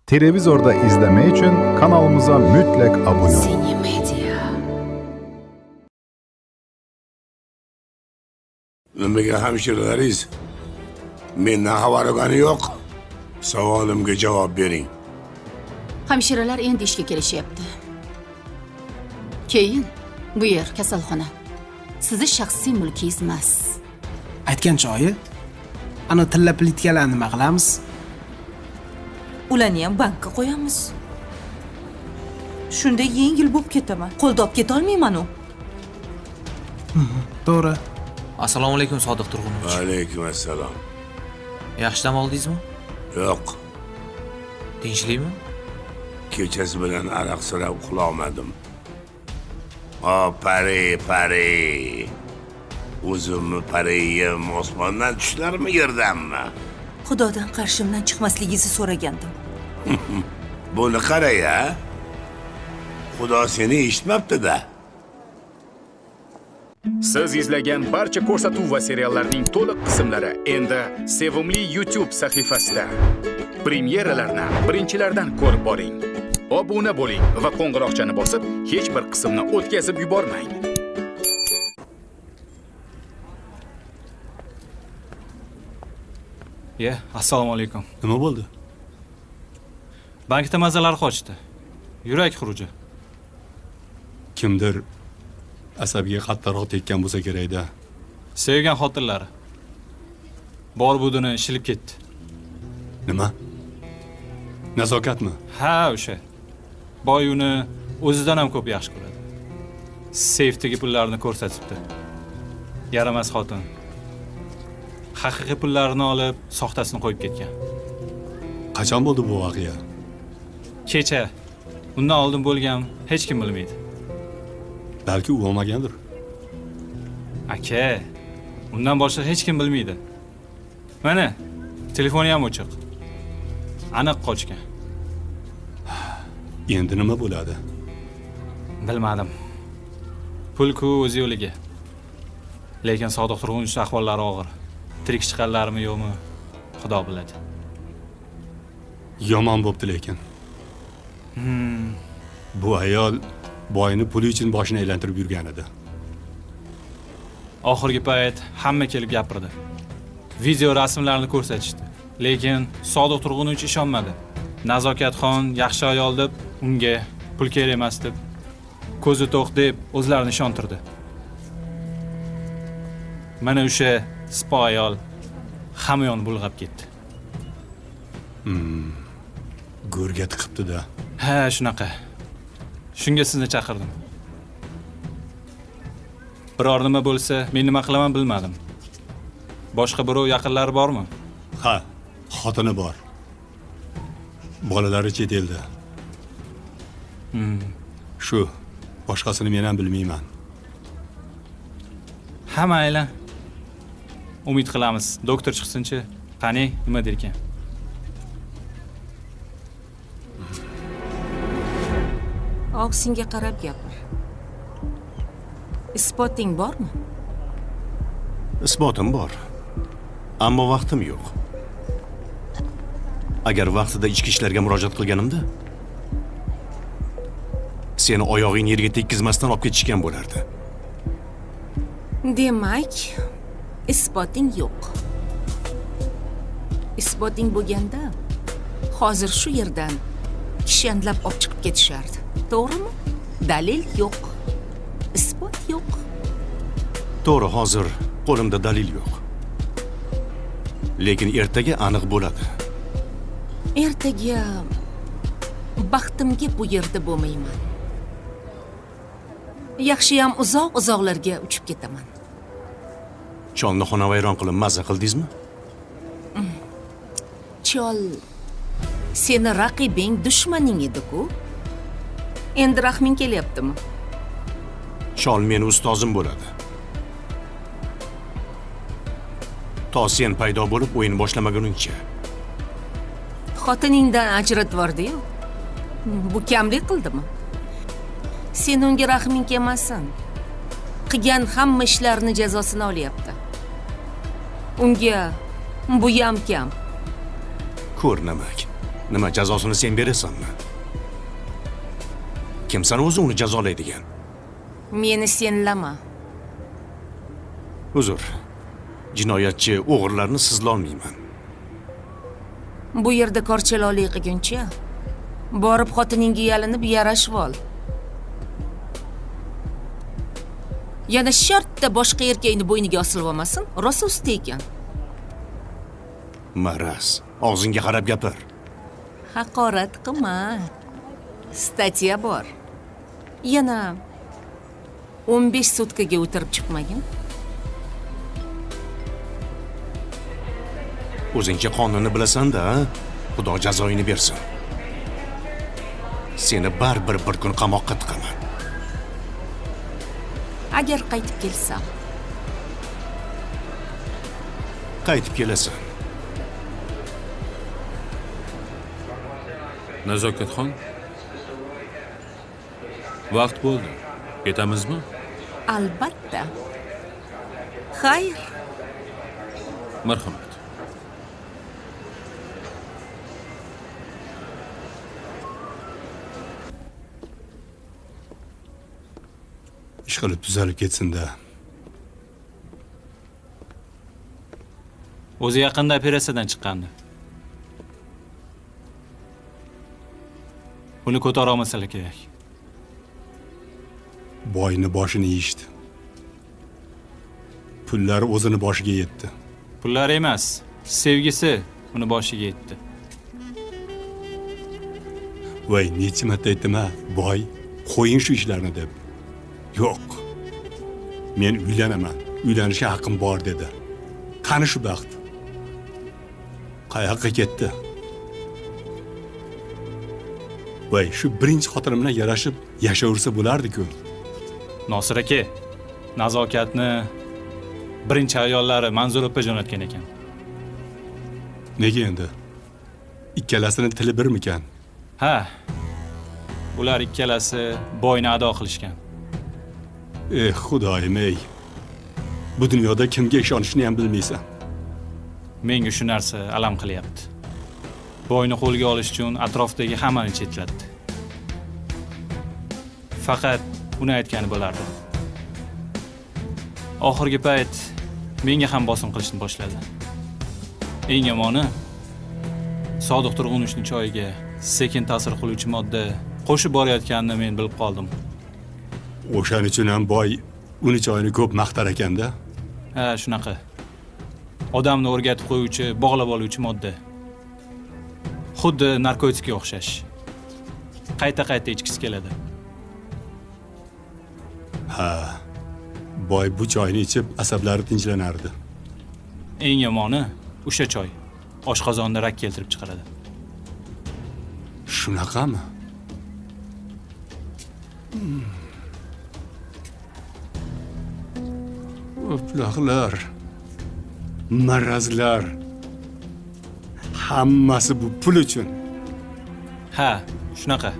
Televizorda izlemek için kanalımıza mutlak abone olun. Cinemedia. Nimaga hamshiralariz? Mendan xabarigani yo'q. Savolimga javob bering. Hamshiralar endi ishga kelishyapti. Keyin bu yer kasalxona. Sizni shaxsiy mulkingiz emas. Aytgan joyi, ana tilla plitkalarni nima qilamiz? Ularni ham bankka qo'yamiz. Shunda yengil bo'lib ketaman. Qo'lda olib keta olmayman-ku. To'g'ri. Assalomu alaykum Sodiq Turg'unovich. Alaykum assalom. Yaxshi dam oldingizmi? Yo'q, Tinchlikmi? kechasi bilan aroq sirab uxlolmadim. Pari. O'zimni pariyim, osmondan tushlarmi yerdanmi? Xudodan qarshimdan chiqmasligingizni so'ragandim. Buni qara-ya. Xudo seni eshitmabdi-da. Siz izlagan barcha ko'rsatuv va seriallarning to'liq qismlari endi Sevimli YouTube sahifasida. Premyeralarni birinchilardan ko'rib boring. Obuna bo'ling va qo'ng'iroqchani bosib, hech bir qismni o'tkazib yubormang. Assalomu alaykum. Nima bo'ldi? Bankda mazalar qochdi. Yurak xuruji. Kimdir asabiga qattiqroq tekkan bo'lsa kerak-da. Sevgan xotinlari. Bor budini shilib ketdi. Nima? Nazokatmi? Ha, o'sha. Boy uni o'zidan ham ko'p yaxshi ko'radi. Seyfdagi pullarni ko'rsatibdi. Yaramas xotin. Haqiqiy pullarini olib, soxtasini qo'yib ketgan. Qachon bo'ldi bu voqea? Kecha. Undan oldin bo'lgan hech kim bilmaydi. Balki u olmagandir. Aka, undan boshqa hech kim bilmaydi. Mana, telefoni ham o'chiq. Aniq qochgan. Endi nima bo'ladi? Bilmadim. Pul-ku o'z yo'liga. Lekin Sodiq Turg'unovich ahvollari og'ir. Tirik chiqarlarmi yo'qmi? Xudo biladi. Yomon bo'pti lekin. Bu ayol boyini puli uchun boshini aylantirib yurgan edi. Oxirgi payt hamma kelib gapirdi. Video rasmlarni ko'rsatishdi. Lekin Sodiq Turg'unovich ishonmadi. Nazokatxon yaxshi ayol deb, unga pul kerak emas deb, ko'zi to'q deb o'zlarini ishontirdi. Mana o'sha sipo ayol hamma yo'ni bulg'ab ketdi. Go'rga tiqibdi-da. Ha, shunaqa. Shunga sizni chaqirdim. Biror nima bo'lsa, men nima qilaman bilmadim. Boshqa birov yaqinlari bormi? Ha, xotini bor. Bolalari chet elda. Shu, boshqasini men ham bilmayman. Hamma aylan. Umid qilamiz, doktor chiqsinchi, qani nima derkan. Og'zingga qarab gapir. Isboting bormi? Isbotim bor. Ammo vaqtim yo'q. Agar vaqtida ichki ishlarga murojaat qilganimda, seni oyog'ing yerga tekkizmasdan olib ketishgan bo'lardi. Demak, isboting yo'q. Isboting bo'lganda, hozir shu yerdan kishandlab olib chiqib ketishardi. To'g'rimi? Dalil yo'q. Isbot yo'q. To'g'ri, hozir qo'limda dalil yo'q. Lekin ertaga aniq bo'ladi. Ertaga baxtimga bu yerda bo'lmayman. Yaxshiyam uzoq-uzoqlarga uchib ketaman. Cholni xonavayron qilib mazza qildingizmi? Chol seni raqibing, dushmaning edi-ku. Endi rahming kelyaptimi? Chol meni ustozim bo'ladi. To sen paydo bo'lib o'yin boshlamaguningcha. Xotiningdan ajratvordi-yu. Bu kamlik qildimi? Sen unga rahming kelmasin. Qilgan hamma ishlarni jazosini olyapti. Unga bu ham kam. Ko'r namak. Nima jazosini sen berasanmi? Kimsan o'zi uni jazolaydigan? Meni senlama. Uzr. Jinoyatchi o'g'irlarni sizlolmayman. Bu yerda korchaloli qilguncha borib xotiningga yalinib yarashib ol. Yana shartta boshqa erkakni bo'yniga osilib olmasin, rosa usta ekan. Maraz, og'zingga qarab gapir. Haqorat qilma. Statya bor. Yana 15 sutkaga o'tirib chiqmagin. O'zingcha qonunni bilasan-da, Xudo jazoingni bersin. Seni baribir bir kun qamoqqa tiqaman. Agar qaytib kelsam, Qaytib kelasan. Nazokatxon, vaqt bo'ldi. Ketamizmi? albatta. Xayr. Marhamat. Ish qilib tuzalib ketsin-da. O'zi yaqinda operatsiyadan chiqqandi. Uni ko'tara olmasalar kerak. Boyni boshini yeyishdi. Pullari o'zini boshiga yetdi. Pullar emas, sevgisi uni boshiga yetdi. Voy, necha marta aytdim-a, boy, qo'ying shu ishlarni deb. Yo'q. Men uylanaman. Uylanishga haqqim bor dedi. Qani shu baxt? Qayoqqa ketdi? Voy, shu birinchi xotinim bilan yarashib yashaversa bo'lardi-ku. Nosir aka, nazokatni birinchi ayollari Manzur opa jo'natgan ekan. Nega endi? Ikkalasining tili birmikan? Ha. Ular ikkalasi boyni ado qilishgan. Xudoyim ey. Bu dunyoda kimga ishonishni ham bilmaysan. Menga shu narsa alam qilyapti. Boyni qo'lga olish uchun atrofdagi hammani chetlatdi. Faqat uni aytgani bo'lardi. Oxirgi payt menga ham bosim qilishni boshladi. Eng yomoni Sodiq Turg'unovning choyiga sekin ta'sir qiluvchi modda qo'shib borayotganini men bilib qoldim. O'shaning uchun ham boy uni choyini ko'p maqtar ekanda. Ha, shunaqa. Odamni o'rgatib qo'yuvchi, bog'lab oluvchi modda. Xuddi narkotikga o'xshash. Qayta-qayta ichkisi keladi. Ha. Boy bu choyni ichib asablari tinchlanardi. Eng yomoni o'sha choy oshqozonda rak keltirib chiqaradi. Shunaqami? O'ploqlar, marazlar, hammasi bu pul uchun. Ha, shunaqa.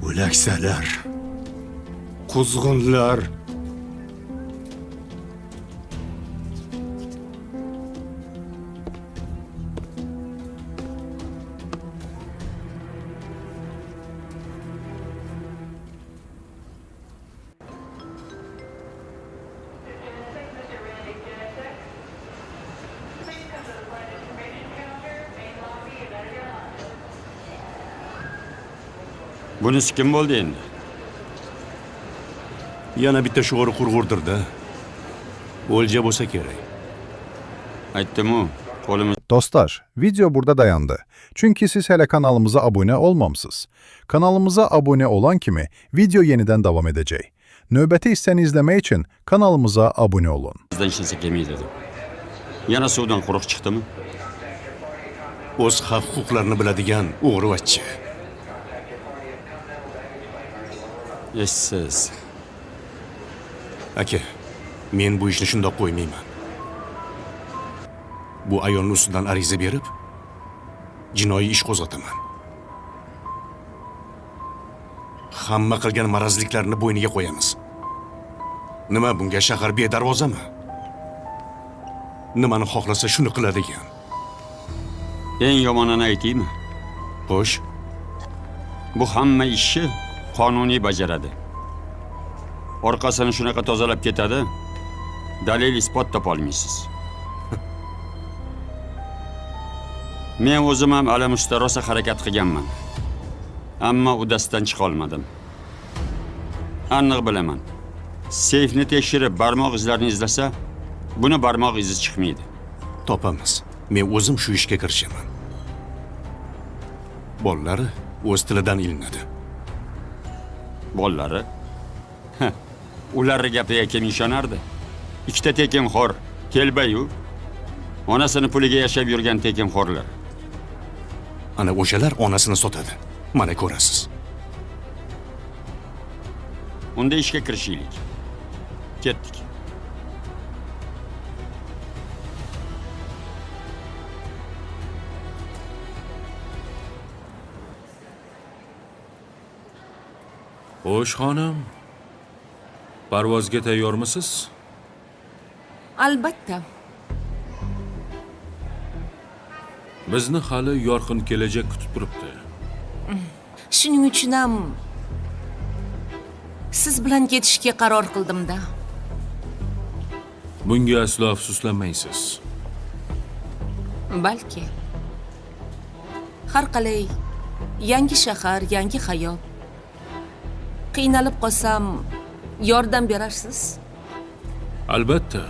O'laksalar, quzg'unlar. Bunisi kim bo'ldi endi? Yana bitta sho'ri qurg'urdirda. O'lja bo'lsa kerak. Aytdim-u, qo'limiz Dostlar, video burada dayandı. Çünkü siz hele kanalımıza abone olmamsınız. Kanalımıza abone olan kimi video yeniden devam edecek. Növbəti hissəni izlemek için kanalımıza abone olun. bizdan ishlasa kelmaydi dedim. Yana suvdan quruq chiqdimi? O'z haq-huquqlarini biladigan o'g'rivachcha. Essiz. Aka, men bu ishni shundoq qo'ymayman. Bu ayolning ustidan ariza berib, jinoiy ish qo'zg'ataman. Hamma qilgan marazliklarni bo'yniga qo'yamiz. Nima bunga shahar bedarvozami? Nimani xohlasa shuni qiladigan. Eng yomonini aytaymi? Xo'sh, Bu hamma ishni qonuniy bajaradi. Orqasini shunaqa tozalab ketadi, dalil isbot topa olmaysiz. Men o'zim ham alamusta rosa harakat qilganman. Ammo udasidan chiqa olmadim. Aniq bilaman. Seyfni tekshirib barmoq izlarini izlasa, buni barmoq izi chiqmaydi. topamiz. Men o'zim shu ishga kirishaman. Bolalari o'z tilidan ilinadi. Bollari? Ular gapiga kim ishonardi? Ikkita tekinxo'r, telbayu, onasini puliga yashab yurgan tekinxo'rlar. Ana o'shalar onasini sotadi. Mana ko'rasiz. Unda ishga kirishaylik. Ketdik. Xo'sh, xonim. Parvozga tayyormisiz? Albatta. Bizni hali yorqin kelajak kutib turibdi. Shuning uchun ham siz bilan ketishga qaror qildim-da. Bunga aslo afsuslanmaysiz. Balki. Har qalay, yangi shahar, yangi hayot. Qiynalib qolsam, yordam berarsiz? Albatta.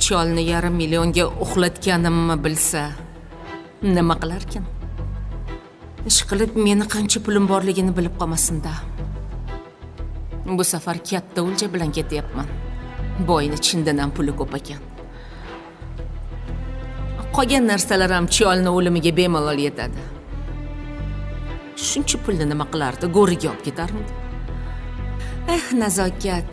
Cholni yarim millionga uxlatganimni bilsa, nima qilarkin? Ish qilib meni qancha pulim borligini bilib qolmasin-da. Bu safar katta o'lja bilan ketyapman. Boyni chindan ham puli ko'p ekan. Qolgan narsalar ham cholni o'limiga bemalol yetadi. Shuncha pulni nima qilardi? Go'riga olib ketarmidi? Nazokat,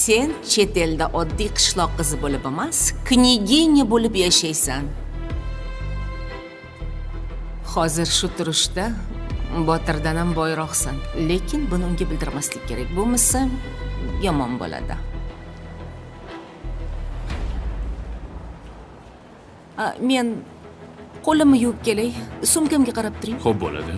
sen chet elda oddiy qishloq qizi bo'lib emas, knyaginya bo'lib yashaysan. Hozir shu turishda Botirdan ham boyroqsan, lekin buni unga bildirmaslik kerak. Bo'lmasa yomon bo'ladi. Men qo'limni yuvib kelay, sumkamga qarab turing. Xo'p bo'ladi.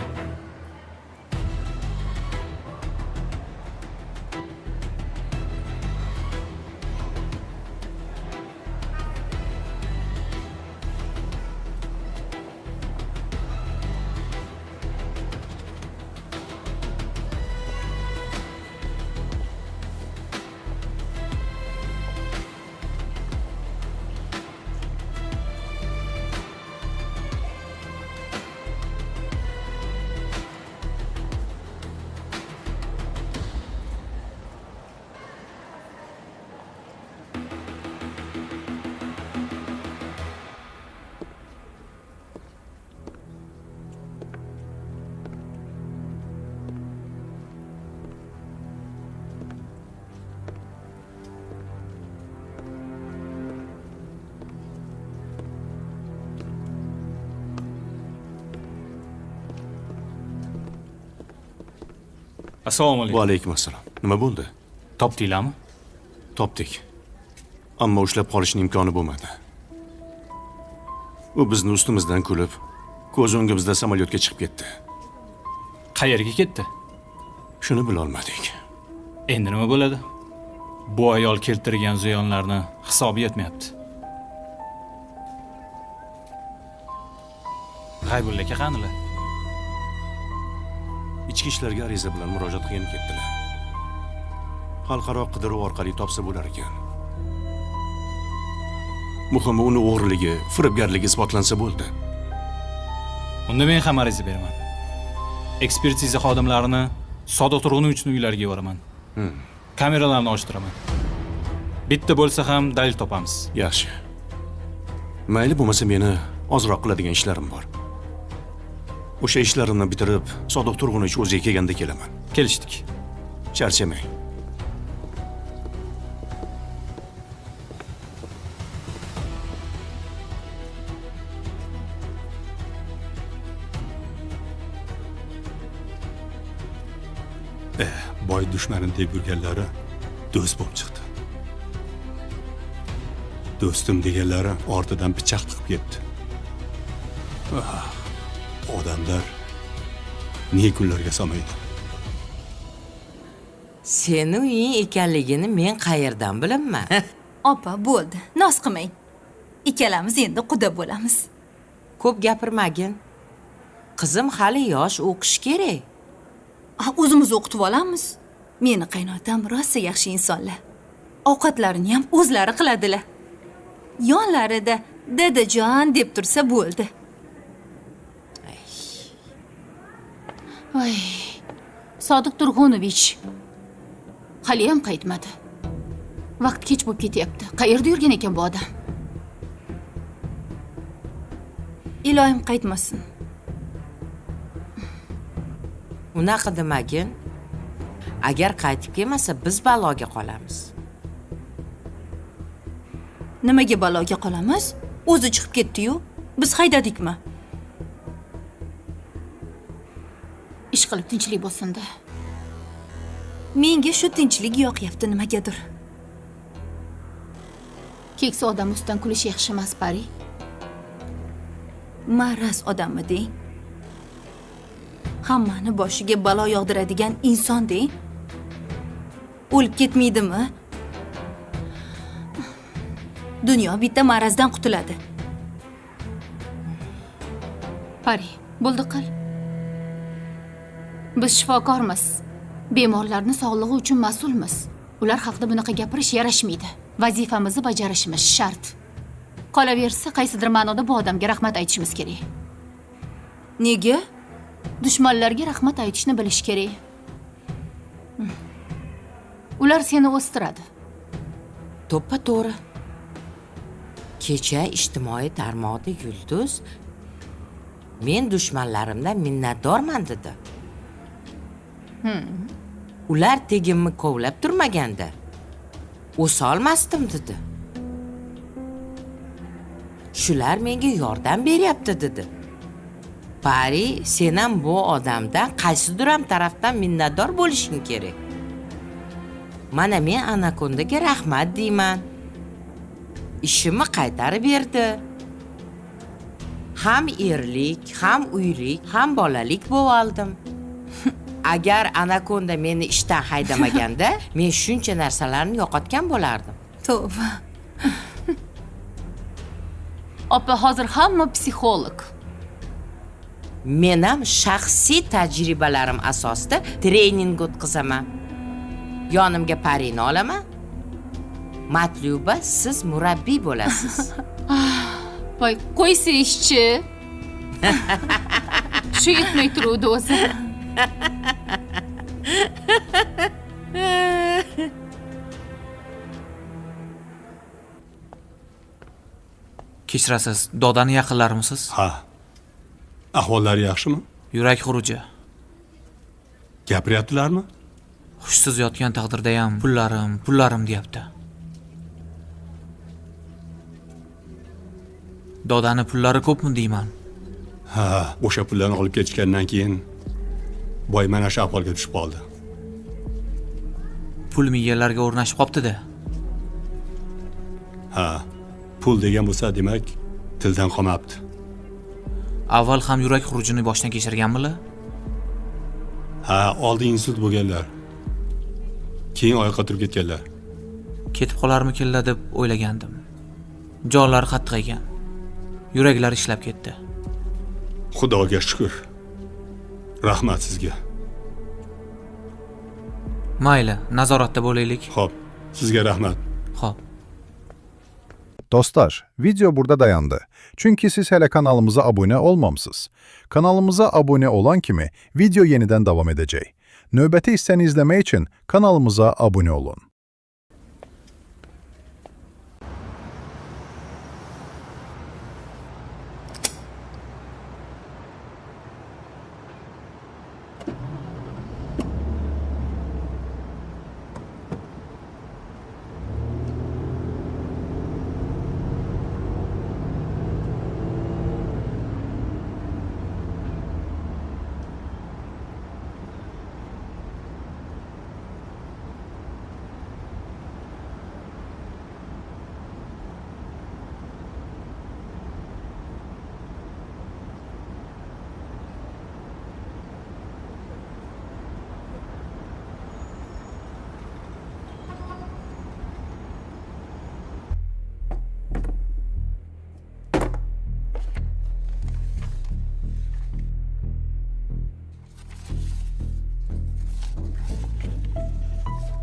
Assalomu Va alaykum. alaykum assalom. Nima bo'ldi? Topdinglarmi? Topdik. Ammo ushlab qolishning imkoni bo'lmadi. U bizni ustimizdan kulib, ko'z o'ngimizda samolyotga chiqib ketdi. Qayerga ketdi? Shuni bila olmadik. Endi nima bo'ladi? Bu ayol keltirgan ziyonlarni hisobi yetmayapti. G'aybulla aka qanilar? Ichki ishlarga ariza bilan murojaat qilgan ketdilar. Xalqaro qidiruv orqali topsa bo'lar ekan. Muhimi uni o'g'riligi, firibgarligi isbotlansa bo'ldi. Unda men ham ariza beraman. Ekspertiza xodimlarini Sodiq Turg'unovichning uylariga yuboraman. Kameralarni ochittiraman. Bitta bo'lsa ham dalil topamiz. Yaxshi. Mayli bo'lmasa meni ozroq qiladigan ishlarim bor. O'sha ishlarimni bitirib, Sodiq Turg'unovich o'ziga kelganda kelaman. Kelishdik. Charchamang. Boy dushmanim deb yurganlari do'st bo'lib chiqdi. do'stim deganlari ortidan pichoq tiqib ketdi. Odamlar ne kunlarga solmaydi. Seni uying ekanligini men qayerdan bilaman? Opa, bo'ldi. Noz qilmang. Ikkalamiz endi quda bo'lamiz. Ko'p gapirmagin. Qizim hali yosh, o'qish kerak. O'zimiz o'qitib olamiz. Meni qaynotam rosa yaxshi insonlar. Ovqatlarini ham o'zlari qiladilar. Yonlarida dadajon deb tursa bo'ldi. Voy, Sodiq Turg'unovich. Hali ham qaytmadi. Vaqt kech bo'lib ketyapti. Qayerda yurgan ekan bu odam? Iloyim qaytmasin. Unaqa demagin. Agar qaytib kelmasa, biz baloga qolamiz. Nimaga baloga qolamiz? O'zi chiqib ketdi-yu, biz haydadikmi? Ish qilib tinchlik bo'lsin-da. Menga shu tinchlik yoqyapti nimagadir. Keksa odam ustidan kulish yaxshi emas, Pari. Maraz odammi deng? Hammani boshiga balo yog'diradigan inson deng? O'lib ketmaydimi? Dunyo bitta marazdan qutuladi. Pari, bo'ldi qil. Biz shifokormiz. Bemorlarning sog'lig'i uchun mas'ulmiz. Ular haqida bunaqa gapirish yarashmaydi. Vazifamizni bajarishimiz shart. Qolaversa, qaysidir ma'noda bu odamga rahmat aytishimiz kerak. Nega? Dushmanlarga rahmat aytishni bilish kerak. Ular seni o'stiradi. To'ppa to'g'ri. Kecha ijtimoiy tarmoqda Yulduz men dushmanlarimdan minnatdorman dedi. Ular tegimni kovlab turmaganda o'solmasdim dedi. Shular menga yordam beryapti dedi. Pari, sen ham bu odamdan qaysidir ham tarafdan minnatdor bo'lishing kerak. Mana men Anakondaga rahmat deyman. Ishimni qaytarib berdi. Ham erlik, ham uylik, ham bolalik bo'lib oldim. Agar Anakonda meni ishdan haydamaganda, men shuncha narsalarni yo'qotgan bo'lardim. Tavba. Opa, hozir hamma psixolog. Men ham shaxsiy tajribalarim asosida trening o'tkazaman. Yonimga Parini olaman. Matluba, siz murabbiy bo'lasiz. Voy, qo'ysizchi. Shu yetmay turuvdi o'zi. Kechirasiz, Dodani yaqinlarimisiz? Ha. Ahvollari yaxshimi? Yurak xuruji. Gapiryaptilarmi? Hushsiz yotgan taqdirda ham pullarim deyapti. Dodani pullari ko'pmi deyman? Ha, o'sha pullarni olib ketishgandan keyin boy mana shu ahvolga tushib qoldi. Pul miyalarga o'rnashib qopti-da. Ha, pul degan bo'lsa, demak, tildan qolmabdi. Avval ham yurak xurujini boshdan kechirganmilar? Ha, oldin insult bo'lganlar. Keyin oyoqqa turib ketganlar. Ketib qolarmikinlar deb o'ylagandim. Jonlari qattiq ekan. Yuraklari ishlab ketdi. Xudoga shukr. Rahmat sizga. Mayli, nazoratda bo'laylik. Xo'p, sizga rahmat. Xo'p. Dostlar, video burada dayandı. Çünkü siz hele kanalımıza abone olmamısınız. Kanalımıza abone olan kimi video yeniden devam edecek. Növbəti hissəni izlemek için kanalımıza abone olun.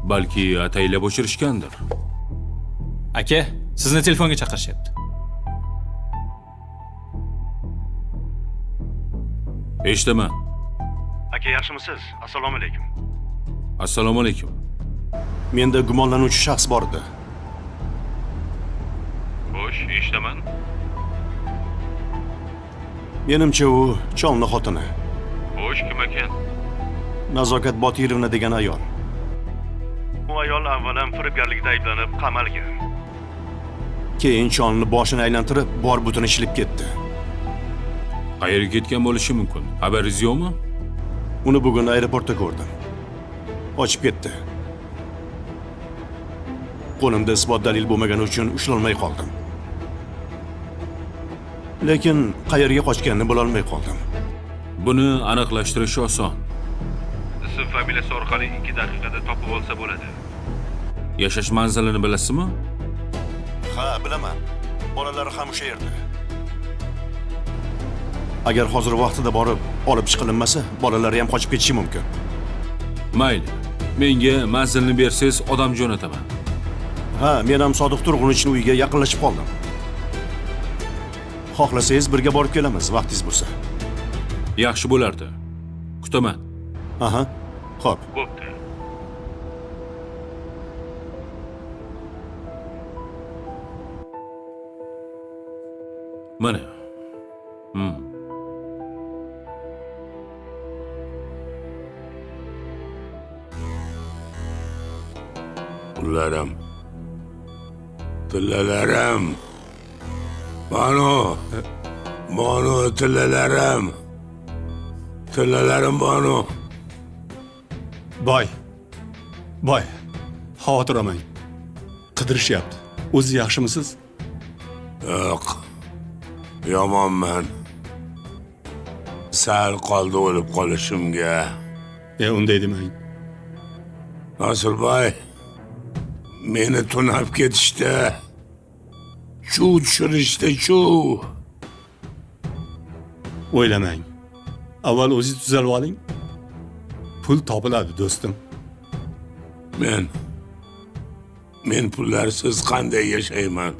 balki ataylab o'chirishgandir. Aka, sizni telefonga chaqirishyapti. Eshitaman. Aka, yaxshimisiz? Assalomu alaykum. Assalomu alaykum. Menda gumonlanuvchi shaxs bor edi. Xo'sh, eshitaman. Menimcha u Cholni xotini. Xo'sh, kim ekan? Nazokat Botirovna degan ayol. Bu ayol avvalan firibgarlikda ayblanib qamalgan. Keyin Cholni boshini aylantirib, bor butun ishilib ketdi. Qayerga ketgan bo'lishi mumkin? Xabaringiz yo'qmi? Uni bugun aeroportda ko'rdim. Qochib ketdi. Qo'limda isbot dalil bo'lmagani uchun ushlolmay qoldim. Lekin qayerga qochganini bilolmay qoldim. Buni aniqlashtirish oson. Ism familiyasi orqali 2 daqiqada topib olsa bo'ladi. Yashash manzilini bilasizmi? Ha, bilaman. Bolalari ham o'sha yerda. Agar hozir vaqtida borib, olib chiqilinmasa, bolalari ham qochib ketishi mumkin. Mayli. Menga manzilni bersangiz, odam jo'nataman. Ha, men ham Sodiq Turg'unichning uyiga yaqinlashib qoldim. Xohlasangiz birga borib kelamiz, vaqtingiz bo'lsa. Yaxshi bo'lardi. Kutaman. Aha. Xo'p. Bo'pti. Mana. Pullarim. Tillalarim. Banu. Banu tillalarim. Tillalarim Banu. Boy. Xavotir olmang. Qidirishyapti. O'zi yaxshimisiz? Yo'q. Yomonman. Sal qoldi o'lib qolishimga. Unday demang. Nasirboy, meni tunab ketishdi. Chuv tushirishdi, chuv. O'ylamang. Avval o'zingiz tuzalib oling. Pul topiladi, do'stim. Men pullarsiz qanday yashayman?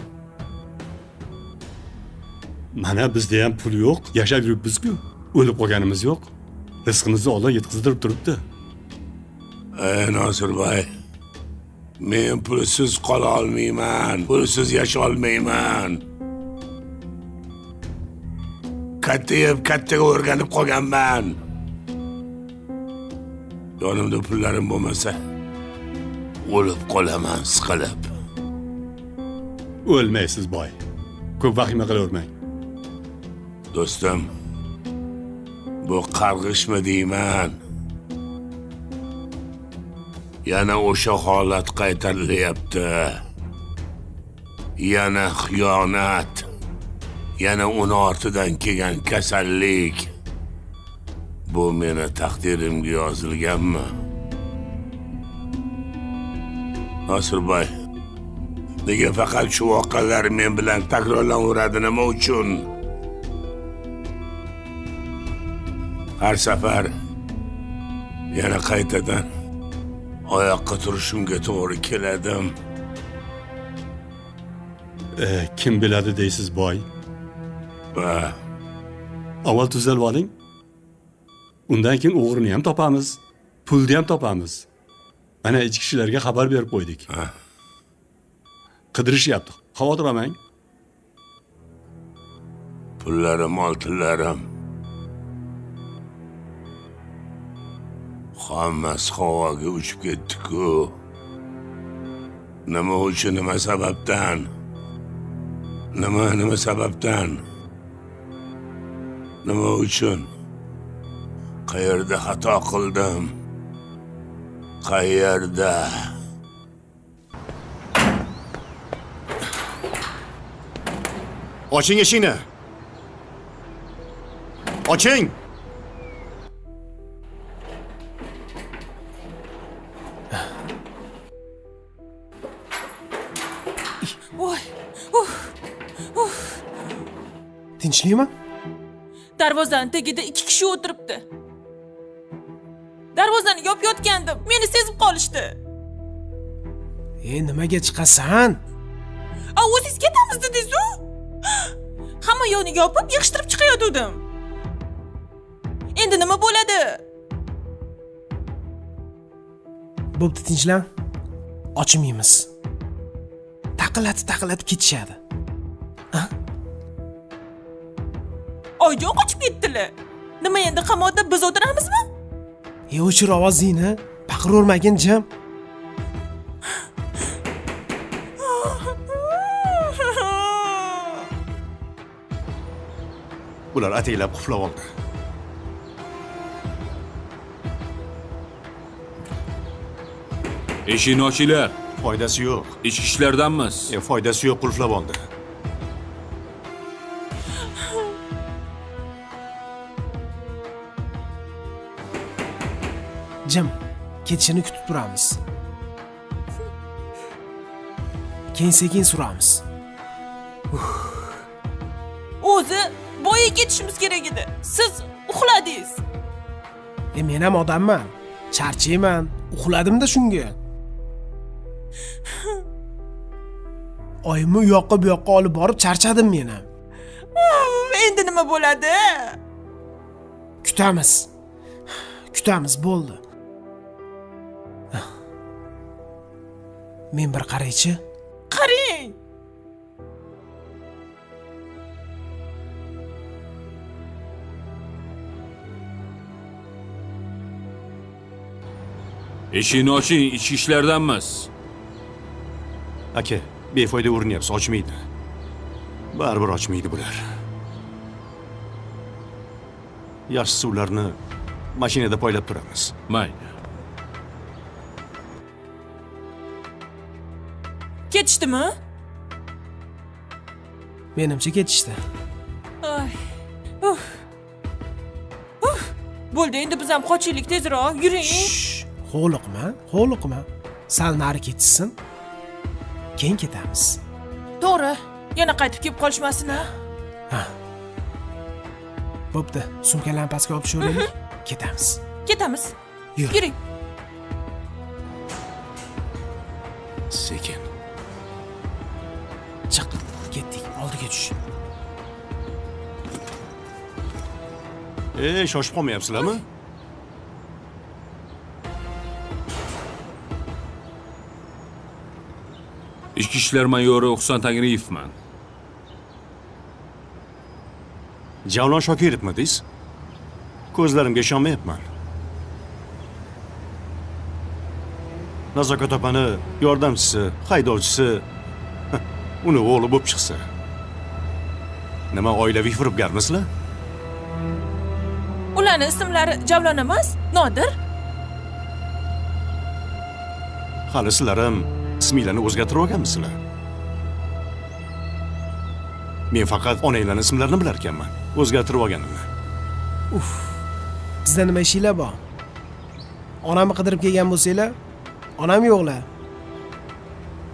Mana bizda ham pul yo'q, yashab yuribmiz-ku. O'lib qolganimiz yo'q. Rizqimizni Alloh yetkazdirib turibdi. Nasirboy, men pulsiz qola olmayman, pulsiz yasha olmayman. Kattaga o'rganib qolganman. Yonimda pullarim bo'lmasa, o'lib qolaman siqilib. O'lmaysiz, boy. Ko'p vahima qilavermang. Do'stim, bu qarg'ishmi deyman? Yana o'sha holat qaytarilyapti. Yana xiyonat. Yana uni ortidan kelgan kasallik. Bu meni taqdirimga yozilganmi? Nasirboy, nega faqat shu voqealar men bilan takrorlanaveradi, nima uchun? Har safar yana qaytadan oyoqqa turishimga to'g'ri keladim. Kim biladi deysiz, boy? Va Avval tuzalib oling. Undan keyin o'g'rini ham topamiz, pulni ham topamiz. Mana ichki ishlarga xabar berib qo'ydik. Qidirishyapti. Xavotir olmang. pullarim, oltinlarim hammasi havoga uchib ketdi-ku. Nima uchun, nima sababdan? Nima sababdan? Nima uchun? Qayerda xato qildim? Qayerda? Oching eshikni. Oching. Voy. Tinchlikmi? Darvozani tagida 2 kishi o'tiribdi. Darvozani yopayotgandim. Meni sezib qolishdi. Nimaga chiqasan? O'zingiz ketamiz dedingiz-ku. Hamma yo'lni yopib, yig'ishtirib chiqayotgandim. Endi nima bo'ladi? Bo'pti, tinchlan. Ochmaymiz. Taqillatib ketishadi. Oyjon qochib ketdilar. Nima endi qamoqda biz o'tiramizmi? O'chir ovozingni. Baqiravermagin jim. Ular ataylab quflab oldi. Eshikni ochinglar. Foydasi yo'q. Ichki ishlardanmiz. Foydasi yo'q, qulflab oldi. Jim, ketishini kutib turamiz. Keyin sekin suramiz. O'zi boya ketishimiz kerak edi. Siz uxladingiz. Men ham odamman. Charchayman. Uxladim-da shunga. Oyimni u yoqqa bu yoqqa olib borib charchadim men ham. Endi nima bo'ladi? Kutamiz, bo'ldi. Men bir qaraychi. Qarang. Eshikni oching, ichki ishlardanmiz. Aka, befoyda urinyapsiz, ochmaydi. Baribir ochmaydi bular. Yaxshisi ularni mashinada poylab turamiz. Mayli. Ketishdimi? Menimcha ketishdi. Ay. Bo'ldi, endi biz ham qochaylik tezroq. Yuring. Hovliqma. Sal nari ketsin. Keyin ketamiz. To'g'ri. Yana qaytib kelib qolishmasin-a? Bo'pti, sumkalarni pastga olib tushiraylik. Ketamiz. Yuring. Sekin. Chiq, ketdik. Oldiga tush. Shoshib qolmayapsizlarmi? Ichki ishlar mayori Husan Tangriyevman. Javlon Shokirovmi deysiz? Ko'zlarimga ishonmayapman. Nazokat opani yordamchisi, haydovchisi uni o'g'li bo'lib chiqsa. Nima oilaviy firibgarmisizlar? Ularning ismlari Javlon emas, Nodir. Hali sizlar ham isminglarni o'zgartirib olganmisizlar? Men faqat onanglarning ismlarini bilar ekanman. O'zgartirib olganimni. Bizda nima ishinglar bor? Onamni qidirib kelgan bo'lsanglar, onam yo'qlar.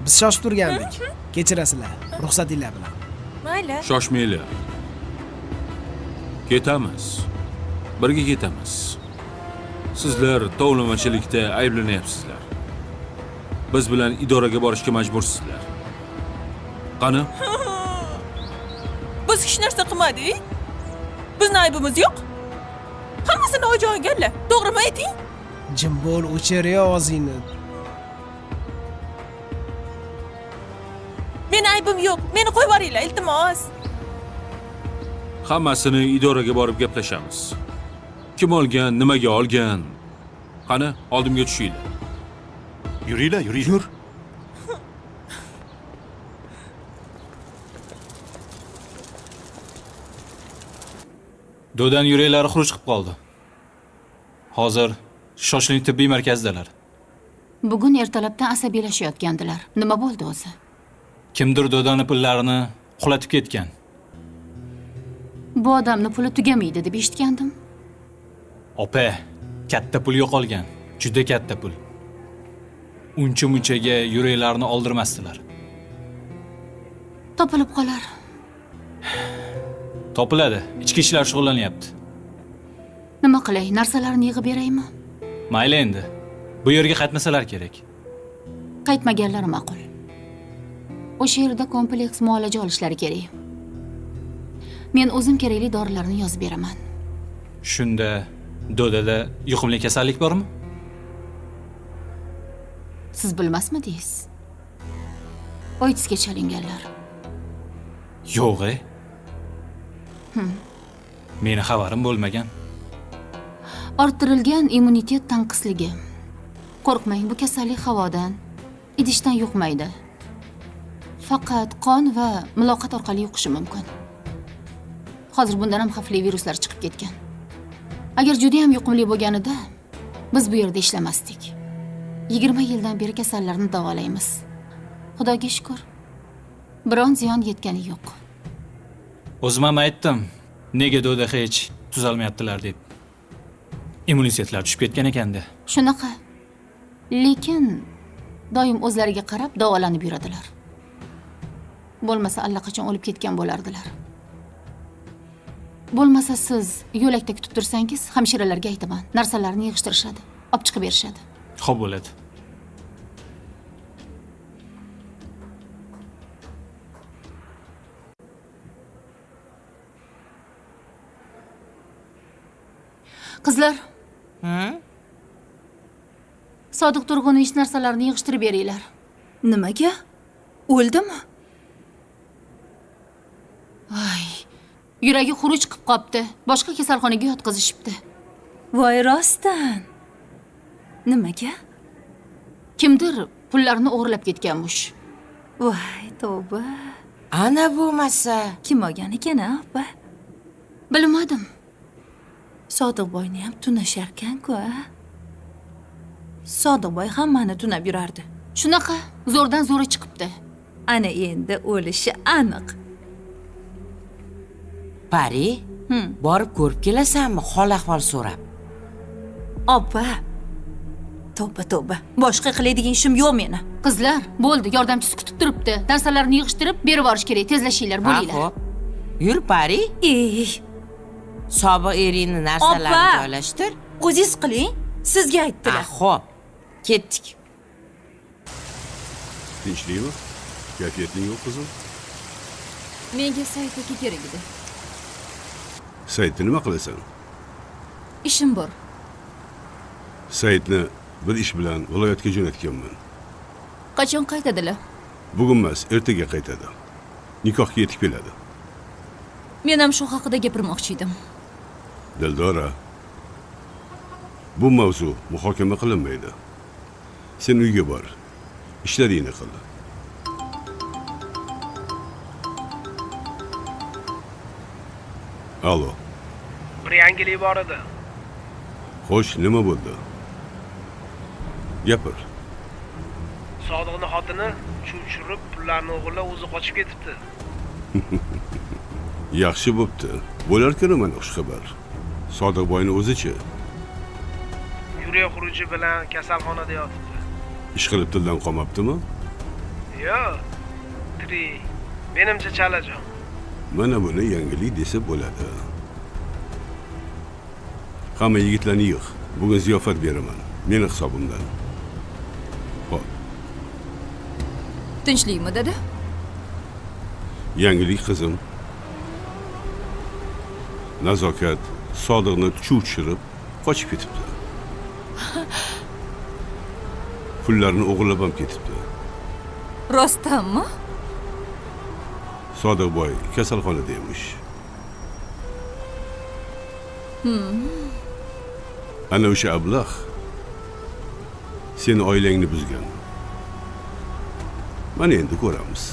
Biz shoshib turgandik. Kechirasizlar, ruxsatinglar bilan. Mayli. Shoshmanglar. Ketamiz. Birga ketamiz. Sizlar tovlamachilikda ayblanyapsizlar. Biz bilan idoraga borishga majbursizlar. Qani? Biz hech narsa qilmadik. Bizning aybimiz yo'q. Hammasini o'joy olganlar. To'g'rimi ayting? Jim bo'l, o'chir ovozingni. Meni aybim yo'q. Meni qo'yib yuboringlar, iltimos. Hammasini idoraga borib gaplashamiz. Kim olgan, nimaga olgan? Qani, oldimga tushinglar. Yuringlar. Yur. Do'dan yuraklari xuruj qilib qoldi. Hozir shoshilinch tibbiy markazdalar. Bugun ertalabdan asabiylashayotgandilar. Nima bo'ldi o'zi? Kimdir Do'dani pullarini uxlatib ketgan. Bu odamni puli tugamaydi deb eshitgandim. Opa, katta pul yo'qolgan. Juda katta pul. Uncha-munchaga yuraklarni oldirmasdilar. Topilib qolar. Topiladi. Ichki ishlar shug'ullanyapti. Nima qilay? Narsalarni yig'ib beraymi? Mayli endi. Bu yerga qaytmasalar kerak. qaytmaganlari ma'qul. O'sha yerda kompleks muolaja olishlari kerak. Men o'zim kerakli dorilarni yozib beraman. Shunda Dodada yuqumli kasallik bormi? Siz bilmasmidingiz? Oytisga chalinganlar. Yo'q-e. Meni xabarim bo'lmagan. Orttirilgan immunitet tanqisligi. Qo'rqmang, bu kasallik havodan, idishdan yuqmaydi. Faqat qon va muloqot orqali yuqishi mumkin. Hozir bundan ham xavfli viruslar chiqib ketgan. Agar juda ham yuqumli bo'lganida, biz bu yerda ishlamasdik. 20 yildan beri kasallarni davolaymiz. Xudoga shukr. Biron ziyon yetgani yo'q. O'zim ham aytdim, nega Doda hech tuzalmayaptilar deb. Immunitetlar tushib ketgan ekanda. Shunaqa. Lekin doim o'zlariga qarab davolanib yuradilar. Bo'lmasa allaqachon o'lib ketgan bo'lardilar. Bo'lmasa siz yo'lakda kutib tursangiz, hamshiralarga aytaman. Narsalarni yig'ishtirishadi, olib chiqib berishadi. Xo'p bo'ladi. Qizlar. Sodiq Turg'un ish narsalarini yig'ishtirib beringlar. Nimaga? O'ldimi? Ay, yuragi xuruj qilib qopti. Boshqa kasalxonaga yotqizishibdi. Voy rostdan. Nimaga? Kimdir pullarni o'g'irlab ketganmish. Voy tavba. Ana bo'lmasa, Kim olgan ekan, opa? Bilmadim. Sodiqboyni ham tunasharkan-ku, a? Sodiqboy hammani tunab yurardi. Shunaqa, zo'rdan zo'ri chiqibdi. Ana endi o'lishi aniq. Pari, borib ko'rib kelasanmi, hol ahvol so'rab? Opa. Tavba. Boshqa qiladigan ishim yo'q meni. Qizlar, bo'ldi, yordamchisi kutib turibdi. Narsalarni yig'ishtirib berib yuborish kerak. Tezlashinglar, bo'linglar. Xo'p. Yur, Pari. Ey, Sobiq eringni narsalarini Opa! joylashtir. o'zingiz qiling. Sizga aytdilar. Xo'p. Ketdik. Tinchlikmi? Kayfiyating yo'q qizim? Menga Said aka kerak edi. Saidni nima qilasan? Ishim bor. Saidni bir ish bilan viloyatga jo'natganman. Qachon qaytadilar? Bugun emas, ertaga qaytadi. Nikohga yetib keladi. Men ham shu haqida gapirmoqchi edim. Dildora, bu mavzu muhokama qilinmaydi. Sen uyga bor. Ishlaringni qil. Alo. Bir yangilik bor edi. Xo'sh, nima bo'ldi? Gapir. Sodiqning xotini tushirib pullarni o'g'irlab o'zi qochib ketibdi. Yaxshi bo'pti. Bo'larkan mana xush xabar. Sodiqboyni o'zichi Yurak xuruji bilan kasalxonada yotibdi. ish qilib tildan qolmabdimi? Yo'q. Tirik. Menimcha chalajon. Mana buni yangilik desa bo'ladi. Hamma yigitlarni yig'. Bugun ziyofat beraman. Meni hisobimdan. Xo'p, Tinchlikmi, dada? yangilik qizim. Nazokat Sodiqni chuv tushirib qochib ketibdi. Pullarni o'g'irlab ham ketibdi. Rostdanmi? Sodiqboy kasalxonada emish. Ana o'sha ablah seni oilangni buzgan. Mana endi ko'ramiz.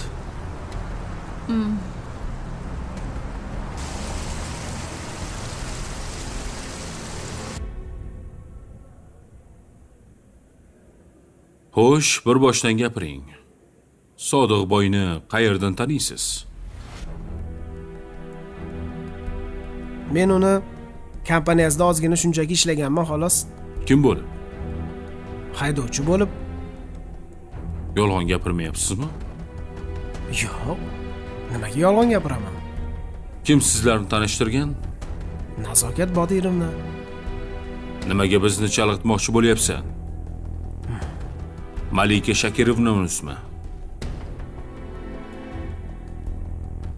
Xo'sh, bir boshdan gapiring. Sodiqboyni qayerdan taniysiz? Men uni kompaniyasida ozgina shunchaki ishlaganman xolos. Kim bo'lib? Haydovchi bo'lib. Yolg'on gapirmayapsizmi? Yo'q. Nimaga yolg'on gapiraman? Kim sizlarni tanishtirgan? Nazokat Bodirovni. Nimaga bizni chalg'itmoqchi bo'lyapsan? Malika Shakirovnaning ismi.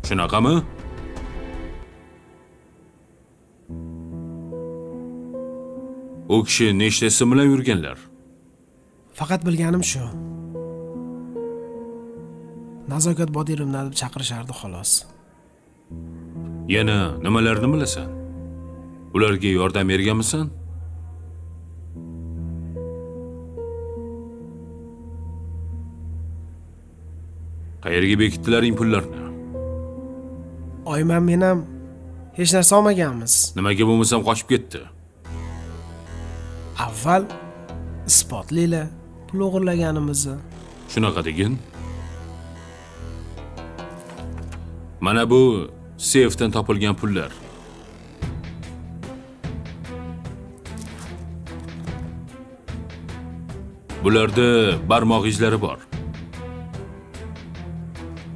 Shunaqami? U kishi nechta ism bilan yurganlar? Faqat bilganim shu. Nazokat Bodirovna deb chaqirishardi xolos. Yana nimalarni bilasan? Ularga yordam berganmisan? Qayerga bekitdilaring pullarni? Oyman men ham hech narsa olmaganmiz. Nimaga bo'lmasam qochib ketdi? Avval isbotlanglar pul o'g'irlaganimizni. Shunaqa degin? Mana bu seyfdan topilgan pullar. Bularda barmoq izlari bor.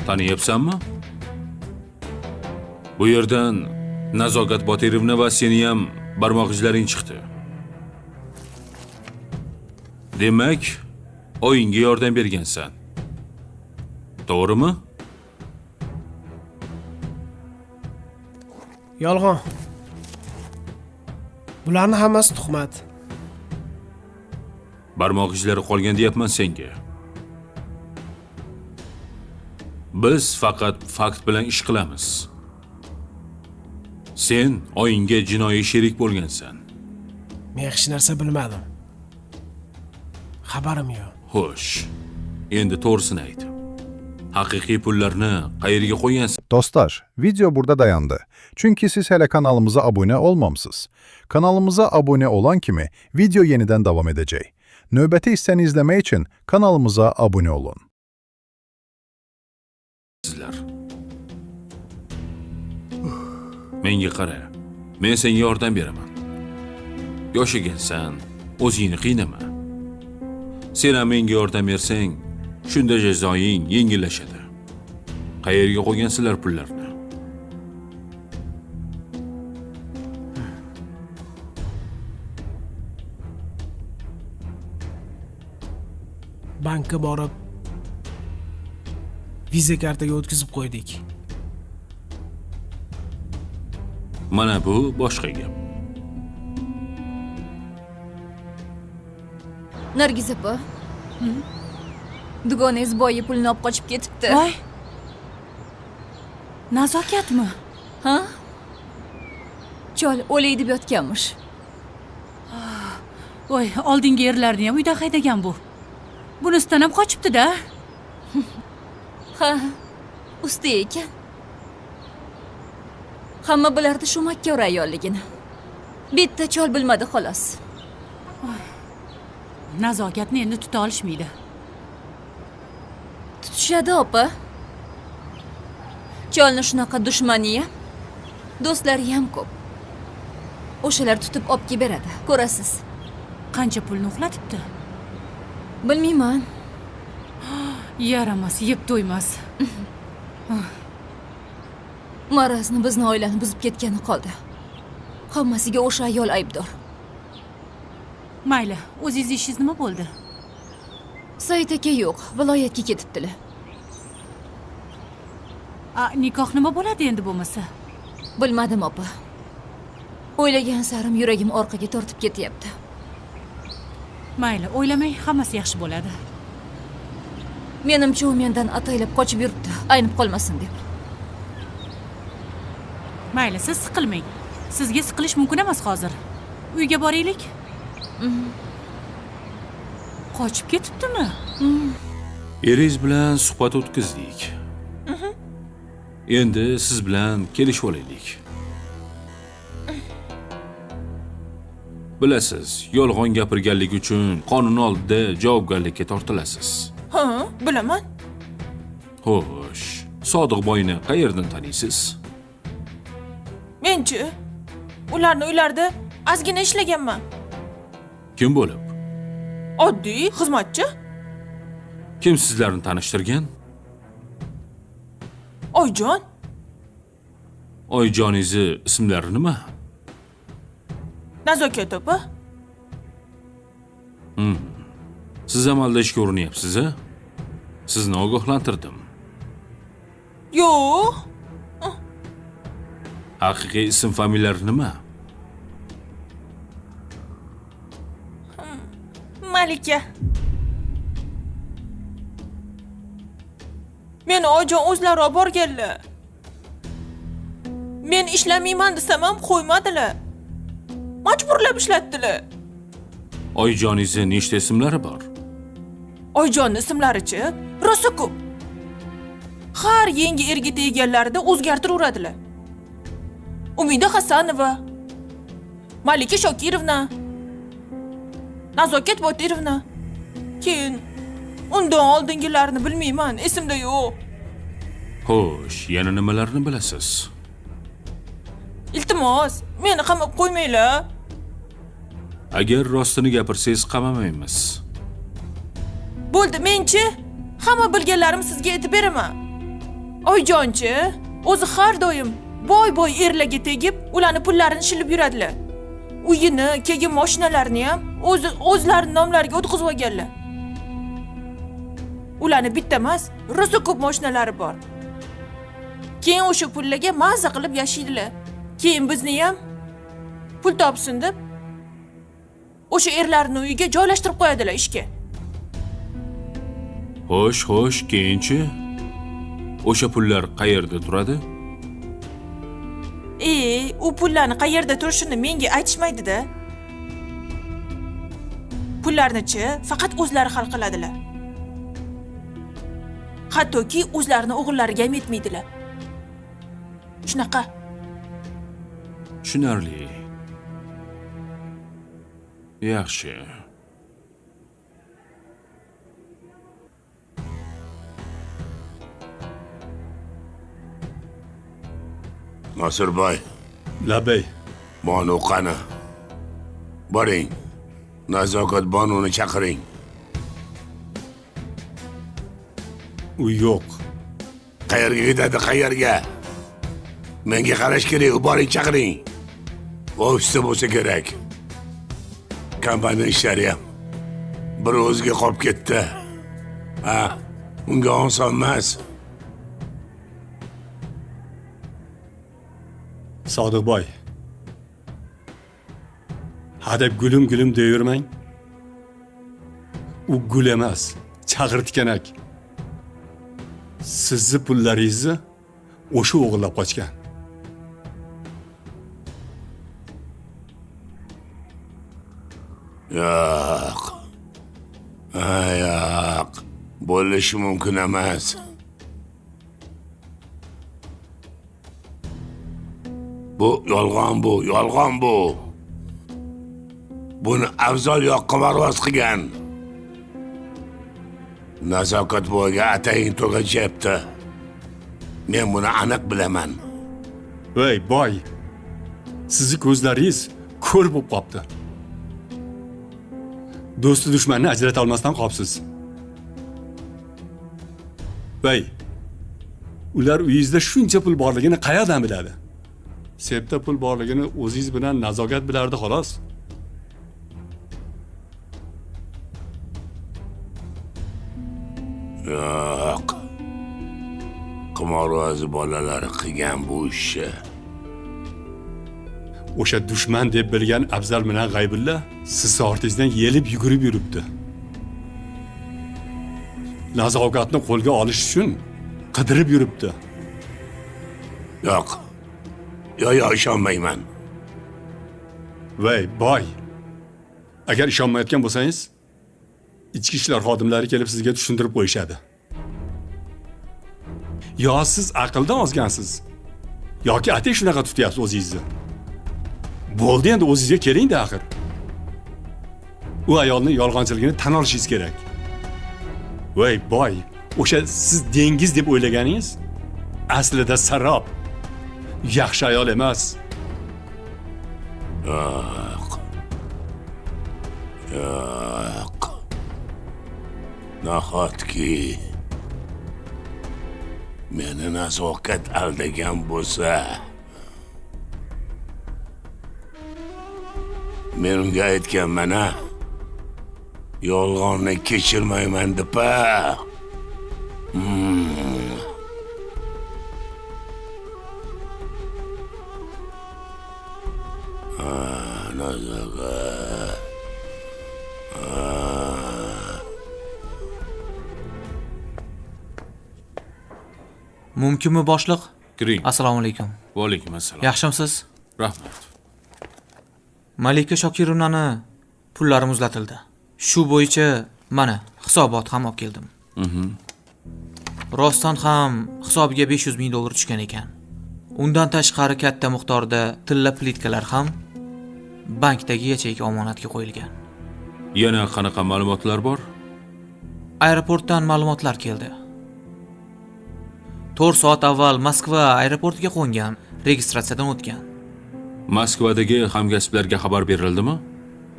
Taniyapsanmi? Bu yerdan Nazokat Botirovna va seni ham barmoq izlaring chiqdi. Demak, o'yinga yordam bergansan. To'g'rimi? Yolg'on. Bularning hammasi tuhmat. Barmoq izlari qolgan deyapman senga. Biz faqat fakt bilan ish qilamiz. Sen o'yinga jinoiy sherik bo'lgansan. Men hech narsa bilmadim. Xabarim yo'q. Xo'sh. Endi to'g'risini ayt. Haqiqiy pullarni qayerga qo'ygansan? Dostlar, video burada dayandı. Çünkü siz hele kanalımıza abone olmamışsınız. Kanalımıza abone olan kimi video yeniden devam edecek. Növbəti hissəni izləmək için kanalımıza abone olun. Sizlar. Menga qara. Men senga yordam beraman. Yosh ekansan, o'zingni qiynama. Sen ham menga yordam bersang, shunda jazoing yengillashadi. Qayerga qo'ygansizlar pullarni? Bankka borib viza kartaga o'tkazib qo'ydik. Mana bu boshqa gap. Nargiz opa. Dugonangiz boyi pulni olib qochib ketibdi. Voy. Nazokatmi? Ha? Chol o'lay deb yotganmish. Voy, oldingi yerlarni ham uyda haydagan bu. Bunisidan ham qochibdi-da. Ha, usta ekan. Hamma bilardi shu makkor ayolligini. Bitta chol bilmadi xolos. Nazokatni endi tuta olishmaydi. Tutishadi opa. Cholni shunaqa dushmani ham, do'stlari ham ko'p. O'shalar tutib olib kelib beradi, ko'rasiz. Qancha pulni uxlatibdi? Bilmayman. Yaramas, yeb to'ymas. Marazni bizni oilani buzib ketgani qoldi. Hammasiga o'sha ayol aybdor. Mayli, o'zingiz ishingiz nima bo'ldi? Said aka yo'q, viloyatga ketibdilar. Nikoh nima bo'ladi endi bo'lmasa? Bilmadim opa. O'ylagan sarim yuragim orqaga tortib ketyapti. Mayli, o'ylamang, hammasi yaxshi bo'ladi. Menimcha u mendan ataylab qochib yuribdi, aynib qolmasin deb. Mayli, siz siqilmang. Sizga siqilish mumkin emas hozir. Uyga boraylik. Qochib ketibdimi? Eringiz bilan suhbat o'tkazdik. Endi siz bilan kelishib olaylik. Bilasiz, yolg'on gapirganlik uchun qonun oldida javobgarlikka tortilasiz. Ha, bilaman. Xo'sh, Sodiq boyni qayerdan taniysiz? Men-chi? Ularni uylarda ozgina ishlaganman. Kim bo'lib? Oddiy xizmatchi. Kim sizlarni tanishtirgan? Oyjon. Oyjoningizni ismlari nima? Nazokat opa. Siz ham aldashga urinyapsiz, a? Sizni ogohlantirdim. Yo'q. Haqiqiy ism familiyalar nima? Malika. Meni ojon o'zlari olib borganlar. Men ishlamayman desam ham qo'ymadilar. Majburlab ishlatdilar. Oyijoningizni nechta ismlari bor? Oyjonning ismlari-chi, rosa ko'p. Har yangi erga tegganlarida o'zgartiraveradilar. Umida Hasanova, Malika Shokirovna, Nazokat Botirovna. Keyin undan oldingilarini bilmayman, esimda yo'q. Xo'sh, yana nimalarni bilasiz? Iltimos, meni qamab qo'ymanglar. Agar rostini gapirsangiz qamamaymiz. Bo'ldi, menchi hamma bilganlarimni sizga aytib beraman. Oyjonchi o'zi har doim boy erlarga tegib, ularni pullarini shilib yuradilar. Uyini, keyin mashinalarini ham o'zlarining nomlariga o'tkazib olganlar. Ularni bitta emas, rosa ko'p mashinalari bor. Keyin o'sha pullarga mazza qilib yashaydilar. Keyin bizni ham pul topsin deb o'sha erlarning uyiga joylashtirib qo'yadilar ishga. Xo'sh, keyinchi? O'sha pullar qayerda turadi? U pullarni qayerda turishini menga aytishmaydi-da. Pullarni-chi faqat o'zlari hal qiladilar. Hattoki o'zlarining o'g'illariga ham yetmaydilar. Shunaqa. Tushunarli. Yaxshi. Nosirboy. Labay. Bonu qani. Boring. Nazokat Bonuni chaqiring. U yo'q. Qayerga ketadi, qayerga? Menga qarash kerak, boring chaqiring. Ofisda bo'lsa kerak. Kompaniya ishlari ham bir o'ziga qolib ketdi. Ha, unga oson emas. Sodiqboy. Hadeb gulim deyavermang. U gul emas, chaqirtkanak. Sizni pullaringizni o'sha o'g'irlab qochgan. Yo'q. Yo'q. Bo'lishi mumkin emas. Bu yolg'on bu. Buni Afzal yoqqa parvoz qilgan. Nazokat bo'yiga atayin to'g'achyapti. Men buni aniq bilaman. Voy, boy. Sizni ko'zlaringiz ko'r bo'lib qopti. Do'sti dushmanni ajrata olmasdan qopsiz. Voy. Ular uyingizda shuncha pul borligini qayerdan biladi? Sepda pul borligini o'zingiz bilan nazokat bilardi xolos. Yo'q. Qimorvozi bolalari qilgan bu ishni. O'sha dushman deb bilgan Afzal bilan G'aybulla siz ortingizdan yelib yugurib yuribdi. Nazokatni qo'lga olish uchun qidirib yuribdi. Yo'q. Yo'q, ishonmayman. Voy, boy. Agar ishonmayotgan bo'lsangiz, ichki ishlar xodimlari kelib sizga tushuntirib qo'yishadi. Yo siz aqldan ozgansiz, yoki ateş shunaqa tutyapsiz o'zingizni. Bo'ldi, endi o'zingizga keling-da axir. U ayolning yolg'onchiligini tan olishingiz kerak. Voy, boy, o'sha siz dengiz deb o'ylaganingiz aslida sarob. Yaxshi ayol emas. Yo'q. Nahotki meni nazokat aldagan bo'lsa, men unga aytganman-a, Yolg'onni kechirmayman deb-a. Nazokat. Mumkinmi boshliq? Kiring. Assalomu alaykum. Va alaykum assalom. Yaxshimisiz? Rahmat. Malika Shokirovnani pullari muzlatildi. Shu bo'yicha mana hisobot ham olib keldim. Rostdan ham hisobiga 500 ming dollar tushgan ekan. Undan tashqari katta miqdorda tilla plitkalar ham bankdagi yacheyka omonatga qo'yilgan. Yana qanaqa ma'lumotlar bor? Aeroportdan ma'lumotlar keldi. 4 soat avval Moskva aeroportiga qo'ngan, registratsiyadan o'tgan. Moskvadagi hamkasblarga xabar berildimi?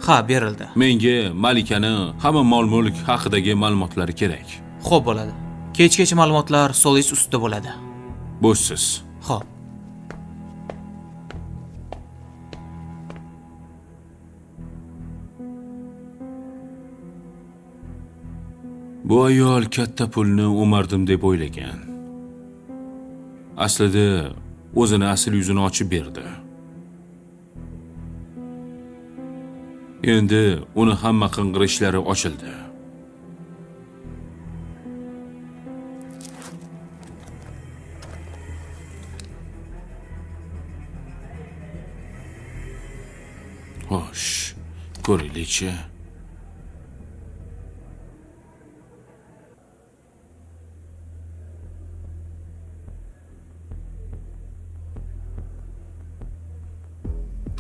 Ha, berildi. Menga Malikani hamma mol-mulk haqidagi ma'lumotlari kerak. Xo'p bo'ladi. Kechgacha ma'lumotlar stolingiz ustida bo'ladi. Bo'shsiz. Xo'p. Bu ayol katta pulni o'mardim deb o'ylagan. Aslida o'zini asl yuzini ochib berdi. Endi uni hamma qing'irishlari ochildi. Xo'sh, ko'raylik-chi.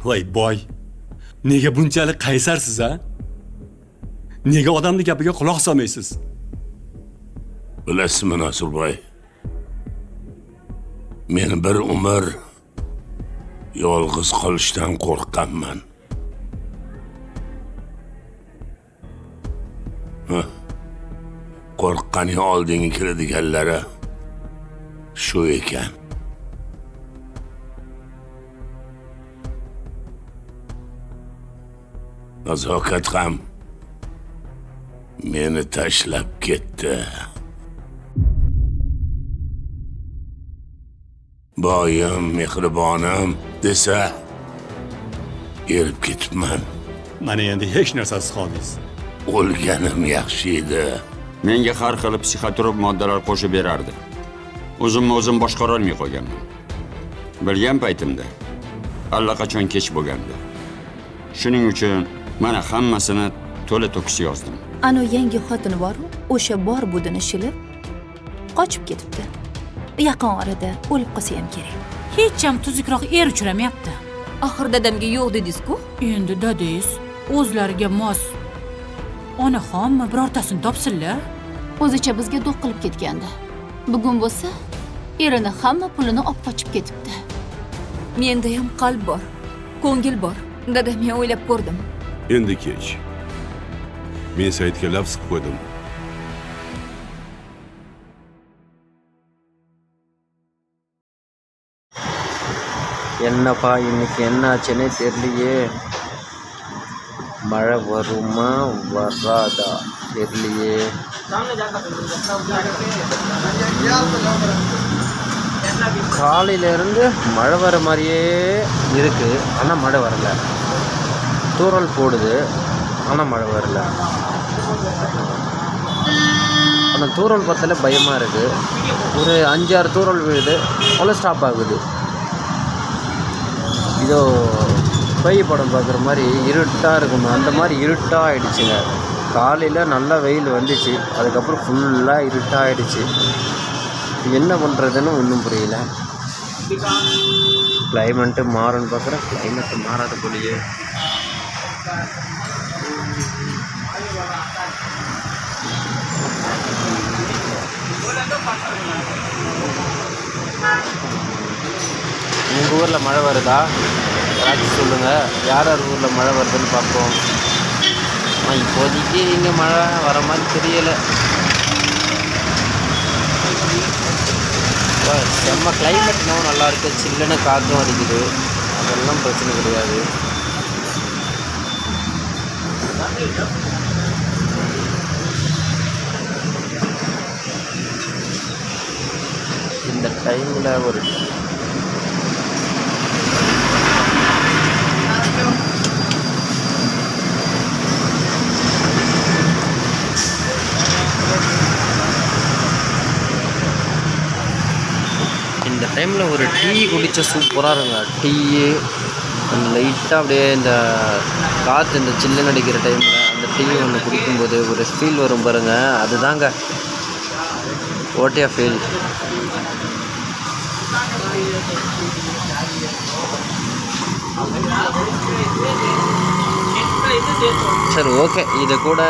Voy boy. Nega bunchalik qaysarsiz, ha? Nega odamning gapiga quloq solmaysiz? Bilasizmi, Nasurboy? Men bir umr yolg'iz qolishdan qo'rqqanman. Qo'rqqaning oldinga kiradiganlari shu ekan. Nazokat ham meni tashlab ketdi. Boyim, mehribonim desa erib ketibman. Mana endi hech narsasiz qoldingiz. O'lganim yaxshi edi. Menga har xil psixotrop moddalar qo'shib berardi. O'zim boshqara olmay qo'yganman. Bilgan paytimda allaqachon kech bo'lgandi. Shuning uchun mana hammasini to'la to'kis yozdim. Ano yangi xotini bor, o'sha bor budini shilib qochib ketibdi. Yaqin orada o'lib qolsa ham kerak. Hech ham tuzukroq er uchramayapti. Oxir dadamga yo'q dedingiz-ku? Endi dadangiz o'zlariga mos onaxonmi birortasini topsinlar. O'zicha bizga do'q qilib ketgandi. Bugun bo'lsa, erini hamma pulini olib qochib ketibdi. Menda ham qalb bor, ko'ngil bor. Dadamga o'ylab ko'rdim. Endi kech. Men saytga laf siqib qo'ydim. என்னப்பா இன்னைக்கு என்ன ஆச்சுன்னே தெரியலையே. மழை வருமா வராதா தெரியலையே. காலையிலேருந்து மழை வர மாதிரியே இருக்குது, ஆனால் மழை வரல. தூறல் போடுது, ஆனால் மழை வரல. ஆனால் தூறல் பார்த்தாலே பயமாக இருக்குது. ஒரு 5-6 தூறல் விழுது, அவ்வளோ ஸ்டாப் ஆகுது. இதோ பை படம் பார்க்குற மாதிரி இருட்டாக இருக்கும், அந்த மாதிரி இருட்டாக ஆகிடுச்சுங்க. காலையில் நல்லா வெயில் வந்துச்சு, அதுக்கப்புறம் ஃபுல்லாக இருட்டாக ஆகிடுச்சு. என்ன பண்ணுறதுன்னு ஒன்றும் புரியல. கிளைமேட்டு மாறுன்னு பார்க்குறேன், கிளைமேட்டு மாறாத போலியே. உங்கள் ஊரில் மழை வருதா? யாராச்சும் சொல்லுங்கள், யார் யார் ஊரில் மழை வருதுன்னு பார்ப்போம். இப்போதைக்கு இங்கே மழை வர மாதிரி தெரியலை. செம்ம கிளைமேட் இன்னும் நல்லா இருக்குது, சில்லுன்னு காற்றும் அடிக்குது, அதெல்லாம் பிரச்சனை கிடையாது. டைமில் ஒரு இந்த டைமில் ஒரு டீ குடித்தா சூப்பராக இருக்குங்க. டீ லைட்டாக அப்படியே இந்த காற்று இந்த சில்லுன்னு அடிக்கிற டைமில் அந்த டீ ஒன்று குடிக்கும்போது ஒரு ஃபீல் வரும் பாருங்க, அதுதாங்க ஓட்டியா ஃபீல். சரி ஓகே, இதை கூட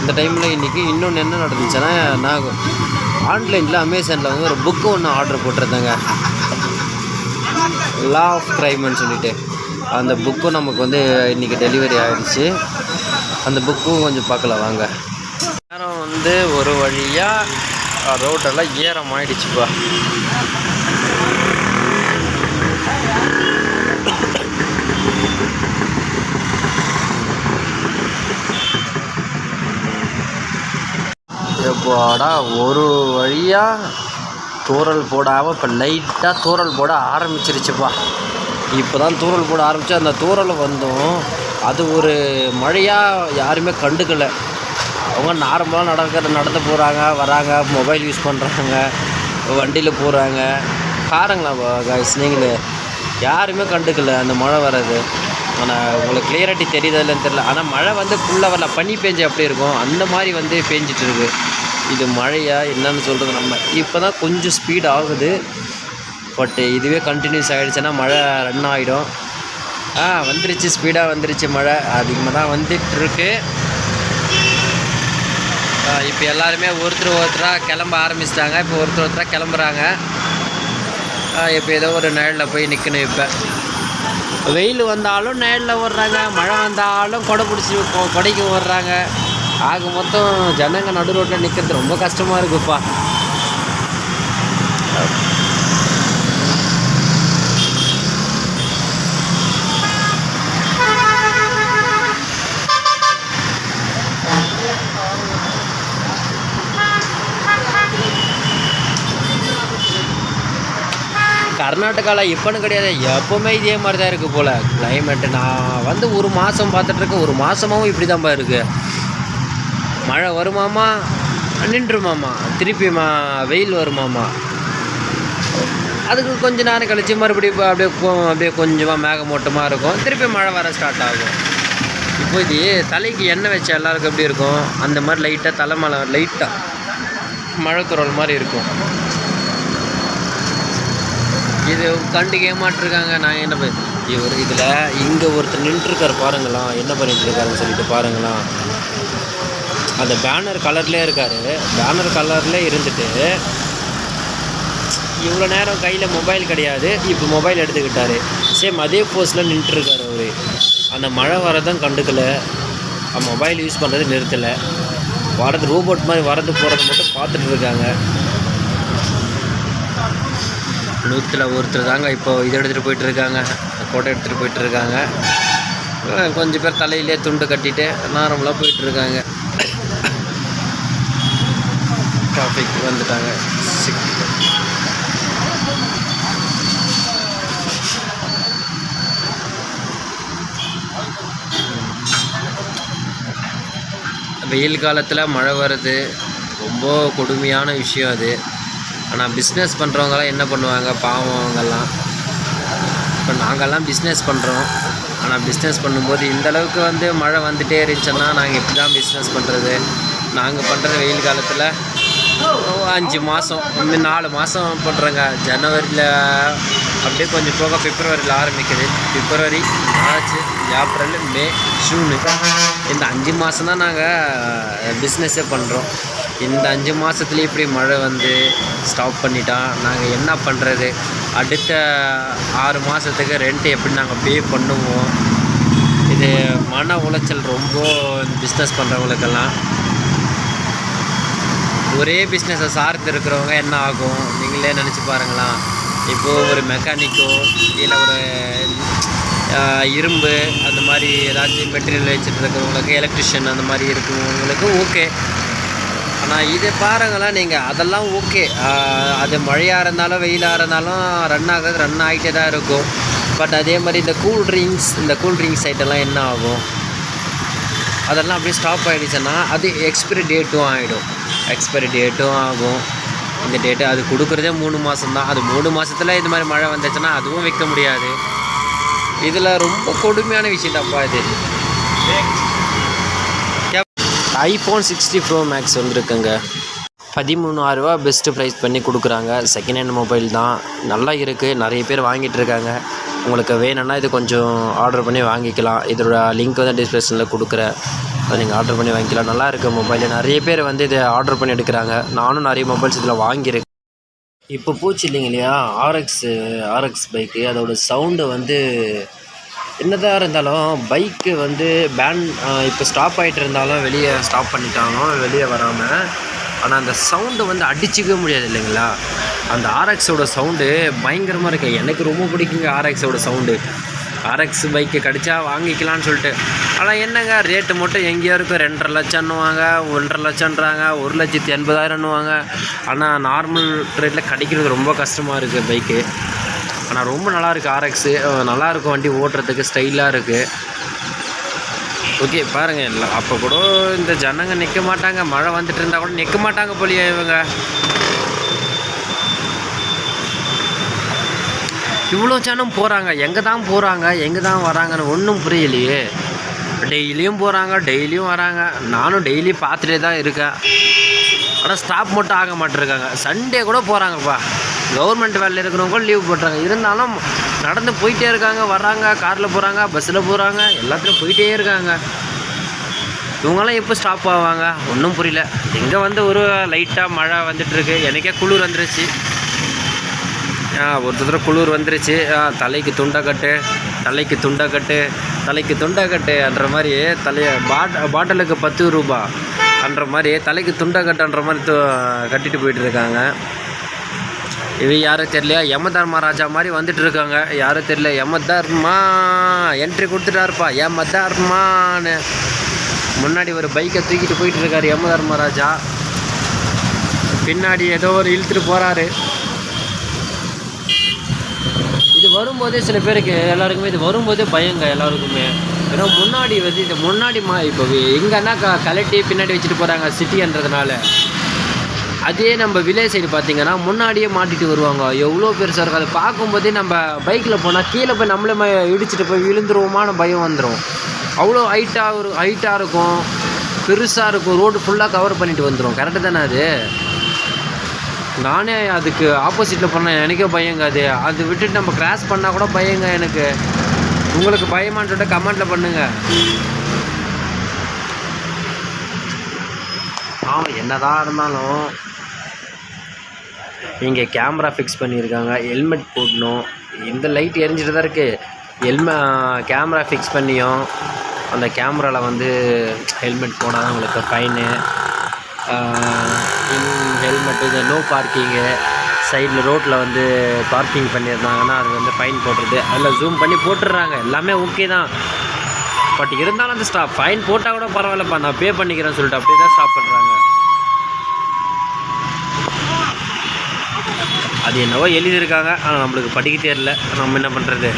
இந்த டைமில் இன்றைக்கி இன்னொன்று என்ன நடந்துச்சுன்னா, நான் ஆன்லைனில் அமேசானில் வந்து ஒரு புக்கு ஒன்று ஆர்டர் போட்டிருந்தேங்க, லா ஆஃப் க்ரைம்னு சொல்லிட்டு. அந்த புக்கும் நமக்கு வந்து இன்றைக்கி டெலிவரி ஆகிடுச்சு. அந்த புக்கும் கொஞ்சம் பார்க்கலாம் வாங்க. நேரம் வந்து ஒரு வழியாக ரோட்டெல்லாம் ஈரம் ஆகிடுச்சுப்பா. எப்போடா ஒரு வழியாக தூறல் போடாமல் இப்போ லைட்டாக தூறல் போட ஆரம்பிச்சிருச்சுப்பா. இப்போ தான் தூறல் போட ஆரம்பித்து அந்த தூறல் வந்தும் அது ஒரு மழையாக யாருமே கண்டுக்கலை. அவங்க நார்மலாக நடந்து போகிறாங்க, வராங்க, மொபைல் யூஸ் பண்ணுறாங்க, வண்டியில் போகிறாங்க. காரங்களா காய்ஸ் நீங்களே யாருமே கண்டுக்கலை அந்த மழை வர்றது. ஆனால் உங்களுக்கு கிளியரிட்டி தெரியுதுன்னு தெரியல. ஆனால் மழை வந்து ஃபுல்லாக வரல, பனி பேஞ்சு அப்படி இருக்கும் அந்த மாதிரி வந்து பேஞ்சிட்டு இருக்கு. இது மழையா என்னன்னு சொல்கிறது நம்ம. இப்போ தான் கொஞ்சம் ஸ்பீட் ஆகுது, பட் இதுவே கண்டினியூஸ் ஆகிடுச்சுன்னா மழை ரன் ஆகிடும். வந்துருச்சு, ஸ்பீடாக வந்துருச்சு, மழை அதிகமாக தான் வந்துட்டுருக்கு. இப்போ எல்லாருமே ஒருத்தராக கிளம்ப ஆரம்பிச்சிட்டாங்க. இப்போ ஒருத்தராக கிளம்புறாங்க. இப்போ ஏதோ ஒரு நிழலில் போய் நிற்கணும். இப்போ வெயில் வந்தாலும் நிழலில் ஓடுறாங்க, மழை வந்தாலும் கொடை பிடிச்சி கொடைக்கு ஓடுறாங்க. ஆக மொத்தம் ஜனங்க நடு ரோட்டில் நிற்கிறது ரொம்ப கஷ்டமாக இருக்குப்பா. கர்நாடகாவில் இப்போன்னு கிடையாது, எப்போவுமே இதே மாதிரி தான் இருக்குது போல் கிளைமேட்டு. நான் வந்து ஒரு மாதம் பார்த்துட்ருக்கேன், ஒரு மாதமாகவும் இப்படி தான்ப்பா இருக்குது. மழை வருமாமா, நின்றுமாமா, திருப்பி வெயில் வருமாமா, அதுக்கு கொஞ்சம் நேரம் கழிச்சு மறுபடியும் அப்படியே கொஞ்சமாக மேகமூட்டமாக இருக்கும், திருப்பி மழை வர ஸ்டார்ட் ஆகும். இப்போ இது தலைக்கு எண்ணெய் வச்ச எல்லாருக்கும் எப்படி இருக்கும், அந்த மாதிரி லைட்டாக தலைமலை லைட்டாக மழை குரல் மாதிரி இருக்கும். இது கண்டுக்கவே மாட்டிருக்காங்க. நான் என்ன இவர் இதில் இங்கே ஒருத்தர் நின்றுருக்கார் பாருங்களாம், என்ன பண்ணிட்டு இருக்காருன்னு சொல்லிட்டு பாருங்களாம். அந்த பேனர் கலர்லேயே இருக்கார். பேனர் கலர்லேயே இருந்துட்டு இவ்வளோ நேரம் கையில் மொபைல் கிடையாது, இப்போ மொபைல் எடுத்துக்கிட்டாரு. சேம் அதே போஸில் நின்றுருக்கார் அவர். அந்த மழை வரதான் கண்டுக்கலை, மொபைல் யூஸ் பண்ணுறது நிறுத்தலை. வரது ரோபோட் மாதிரி வரது போகிறது மட்டும் பார்த்துட்டு இருக்காங்க. 100ல் ஒருத்தர் தாங்க இப்போ இதை எடுத்துகிட்டு போயிட்டுருக்காங்க, கோட்டை எடுத்துகிட்டு போயிட்டுருக்காங்க. கொஞ்சம் பேர் தலையிலே துண்டு கட்டிட்டு நார்மலாக போயிட்டுருக்காங்க. டிராஃபிக் வந்துட்டாங்க. வெயில் காலத்தில் மழை வருது, ரொம்ப கொடுமையான விஷயம் அது. ஆனால் பிஸ்னஸ் பண்ணுறவங்களாம் என்ன பண்ணுவாங்க பாவம் அவங்கெல்லாம். இப்போ நாங்கள்லாம் பிஸ்னஸ் பண்ணுறோம், ஆனால் பிஸ்னஸ் பண்ணும்போது இந்தளவுக்கு வந்து மழை வந்துகிட்டே இருந்துச்சுன்னா நாங்கள் எப்படி தான் பிஸ்னஸ் பண்ணுறது. நாங்கள் பண்ணுற வெயில் காலத்தில் 5 மாதம் 4 மாதம் பண்ணுறோங்க. ஜனவரியில் அப்படியே கொஞ்சம் போக பிப்ரவரியில் ஆரம்பிக்குது. பிப்ரவரி, மார்ச், ஏப்ரல், மே, ஜூனு இந்த 5 மாதம் தான் நாங்கள் பிஸ்னஸே பண்ணுறோம். இந்த 5 மாதத்துலேயே இப்படி மழை வந்து ஸ்டாப் பண்ணிட்டா நாங்கள் என்ன பண்ணுறது? அடுத்த 6 மாதத்துக்கு ரெண்ட்டு எப்படி நாங்கள் பே பண்ணுவோம்? இது மன உளைச்சல் ரொம்ப பிஸ்னஸ் பண்ணுறவங்களுக்கெல்லாம். ஒரே பிஸ்னஸை சார்ந்து இருக்கிறவங்க என்ன ஆகும் நீங்களே நினச்சி பாருங்களா. இப்போது ஒரு மெக்கானிக்கோ இல்லை ஒரு இரும்பு அந்த மாதிரி ஏதாச்சும் மெட்டீரியல் வச்சுட்டு இருக்கிறவங்களுக்கு, எலக்ட்ரிஷியன் அந்த மாதிரி இருக்கிறவங்களுக்கு ஓகே. ஆனால் இது பாருங்களேன் நீங்கள், அதெல்லாம் ஓகே. அது மழையாக இருந்தாலும் வெயிலாக இருந்தாலும் ரன் ஆகுறது ரன் ஆகிட்டே தான் இருக்கும். பட் அதே மாதிரி இந்த கூல் ட்ரிங்க்ஸ் ஐட்டம்லாம் என்ன ஆகும், அதெல்லாம் அப்படியே ஸ்டாப் ஆகிடுச்சுன்னா அது எக்ஸ்பைரி டேட்டும் ஆகும். இந்த டேட்டு அது கொடுக்குறதே 3 மாதம் தான். அது 3 மாதத்தில் இது மாதிரி மழை வந்துச்சுன்னா அதுவும் விற்க முடியாது. இதில் ரொம்ப கொடுமையான விஷயம் தப்பா இது. iPhone 60 Pro Max வந்துருக்குங்க. 13,000 ரூபா பெஸ்ட்டு ப்ரைஸ் பண்ணி கொடுக்குறாங்க. செகண்ட் ஹேண்ட் மொபைல் தான், நல்லா இருக்குது, நிறைய பேர் வாங்கிட்டு இருக்காங்க. உங்களுக்கு வேணும்னா இது கொஞ்சம் ஆர்டர் பண்ணி வாங்கிக்கலாம். இதோட லிங்க் வந்து டிஸ்கிரிப்ஷனில் கொடுக்குறேன், அதை நீங்கள் ஆர்டர் பண்ணி வாங்கிக்கலாம். நல்லா இருக்குது மொபைல். நிறைய பேர் வந்து இதை ஆர்டர் பண்ணி எடுக்கிறாங்க. நானும் நிறைய மொபைல்ஸ் இதில் வாங்கியிருக்கேன். இப்போ போச்சு இல்லைங்க இல்லையா ஆர்எக்ஸ் பைக்கு, அதோட சவுண்டு வந்து என்னதான் இருந்தாலும் பைக்கு வந்து இப்போ ஸ்டாப் ஆகிட்டு இருந்தாலும் வெளியே ஸ்டாப் பண்ணிட்டாலும் வெளியே வராமல், ஆனால் அந்த சவுண்டு வந்து அடிச்சிக்கவே முடியாது இல்லைங்களா. அந்த ஆர்எக்ஸோட சவுண்டு பயங்கரமாக இருக்குது. எனக்கு ரொம்ப பிடிக்குங்க ஆர்எக்ஸோட சவுண்டு. ஆர்எக்ஸ் பைக்கு கிடச்சா வாங்கிக்கலான்னு சொல்லிட்டு. ஆனால் என்னங்க ரேட்டு மட்டும் எங்கேயோ இருக்கும். 2.5 லட்சம்னுவாங்க, 1.5 லட்சன்றாங்க, 1,80,000ன்னுவாங்க. ஆனால் நார்மல் ரேட்டில் கிடைக்கிறது ரொம்ப கஷ்டமாக இருக்குது பைக்கு. ஆனால் ரொம்ப நல்லாயிருக்கு ஆர்எக்ஸு, நல்லாயிருக்கும் வண்டி ஓட்டுறதுக்கு, ஸ்டைலாக இருக்குது. ஓகே பாருங்கள், இல்லை அப்போ கூட இந்த ஜனங்க நிற்க மாட்டாங்க, மழை வந்துட்டு இருந்தால் கூட நிற்க மாட்டாங்க போலியே இவங்க. இவ்வளோ ஜனம் போகிறாங்க, எங்கே தான் வராங்கன்னு ஒன்றும் புரியலையே. டெய்லியும் போகிறாங்க, டெய்லியும் வராங்க. நானும் டெய்லி பார்த்துட்டே தான் இருக்கேன். ஆனால் ஸ்டாப் மட்டும் ஆக மாட்டேருக்காங்க. சண்டே கூட போகிறாங்கப்பா. கவர்மெண்ட் வேலையில் இருக்கிறவங்க லீவ் போட்டுறாங்க, இருந்தாலும் நடந்து போயிட்டே இருக்காங்க, வர்றாங்க, காரில் போகிறாங்க, பஸ்ஸில் போகிறாங்க, எல்லாத்துலையும் போயிட்டே இருக்காங்க. இவங்கெல்லாம் எப்போ ஸ்டாப் ஆவாங்க ஒன்றும் புரியல. இங்கே வந்து ஒரு லைட்டாக மழை வந்துட்டுருக்கு. எனக்கே குளிர் வந்துருச்சு. ஒருத்தர் குளிர் வந்துருச்சு. தலைக்கு துண்டை கட்டுன்ற மாதிரி பாட்டிலுக்கு 10 ரூபா அன்ற மாதிரி தலைக்கு துண்டை கட்டுன்ற மாதிரி கட்டிட்டு போயிட்டு இருக்காங்க. இது யாரும் தெரியலையா, யமதர்மராஜா மாதிரி வந்துட்டு இருக்காங்க. யாரும் தெரியல. யமதர்மா என்ட்ரி கொடுத்துட்டாருப்பா, யமதர்மான்னு. முன்னாடி ஒரு பைக்கை தூக்கிட்டு போயிட்டு இருக்காரு யமதர்மராஜா. பின்னாடி ஏதோ ஒரு இழுத்துட்டு போகிறாரு. இது வரும்போதே சில பேருக்கு எல்லாருக்குமே இது வரும்போதே பயங்க எல்லாருக்குமே. ஏன்னா முன்னாடி வந்து இது முன்னாடி இப்போ எங்கன்னா கலட்டி பின்னாடி வச்சுட்டு போகிறாங்க சிட்டின்றதுனால. அதே நம்ம வில்லேஜ் சைடு பார்த்திங்கன்னா முன்னாடியே மாட்டிட்டு வருவாங்க. எவ்வளோ பெருசாக இருக்கும். அதை பார்க்கும்போதே நம்ம பைக்கில் போனால் கீழே போய் நம்மளே இடிச்சிட்டு போய் விழுந்துருவோமான பயம் வந்துடும். அவ்வளோ ஹைட்டாக இருக்கும், பெருசாக இருக்கும். ரோடு ஃபுல்லாக கவர் பண்ணிட்டு வந்துடும். கரெக்டு தானே அது? நானே அதுக்கு ஆப்போசிட்டில் பண்ணேன், எனக்கே பயங்க. அது விட்டுட்டு நம்ம கிராஸ் பண்ணால் கூட பயங்க எனக்கு. உங்களுக்கு பயமான்னு சொல்லிட்டு கமெண்ட்டில் பண்ணுங்கள். என்னதான் இருந்தாலும் இங்கே கேமரா ஃபிக்ஸ் பண்ணியிருக்காங்க. ஹெல்மெட் போடணும். இந்த லைட் எரிஞ்சிட்டு தான் இருக்குது. கேமரா ஃபிக்ஸ் பண்ணியும் அந்த கேமராவில் வந்து ஹெல்மெட் போனால் தான் உங்களுக்கு ஃபைனு. ஹெல்மெட்டு, இந்த நோ பார்க்கிங்கு, சைடில் ரோட்டில் வந்து பார்க்கிங் பண்ணியிருந்தாங்கன்னா அது வந்து ஃபைன் போடுறது, அதில் ஜூம் பண்ணி போட்டுடுறாங்க. எல்லாமே ஓகே தான். பட் இருந்தாலும் அந்த ஃபைன் போட்டால் கூட பரவாயில்லப்பா, நான் பே பண்ணிக்கிறேன்னு சொல்லிட்டு அப்படியே தான் ஸ்டாப் பண்ணுறாங்க. அது என்னவோ எழுதியிருக்காங்க, ஆனால் நம்மளுக்கு படிக்க தெரியல. நம்ம என்ன பண்ணுறது?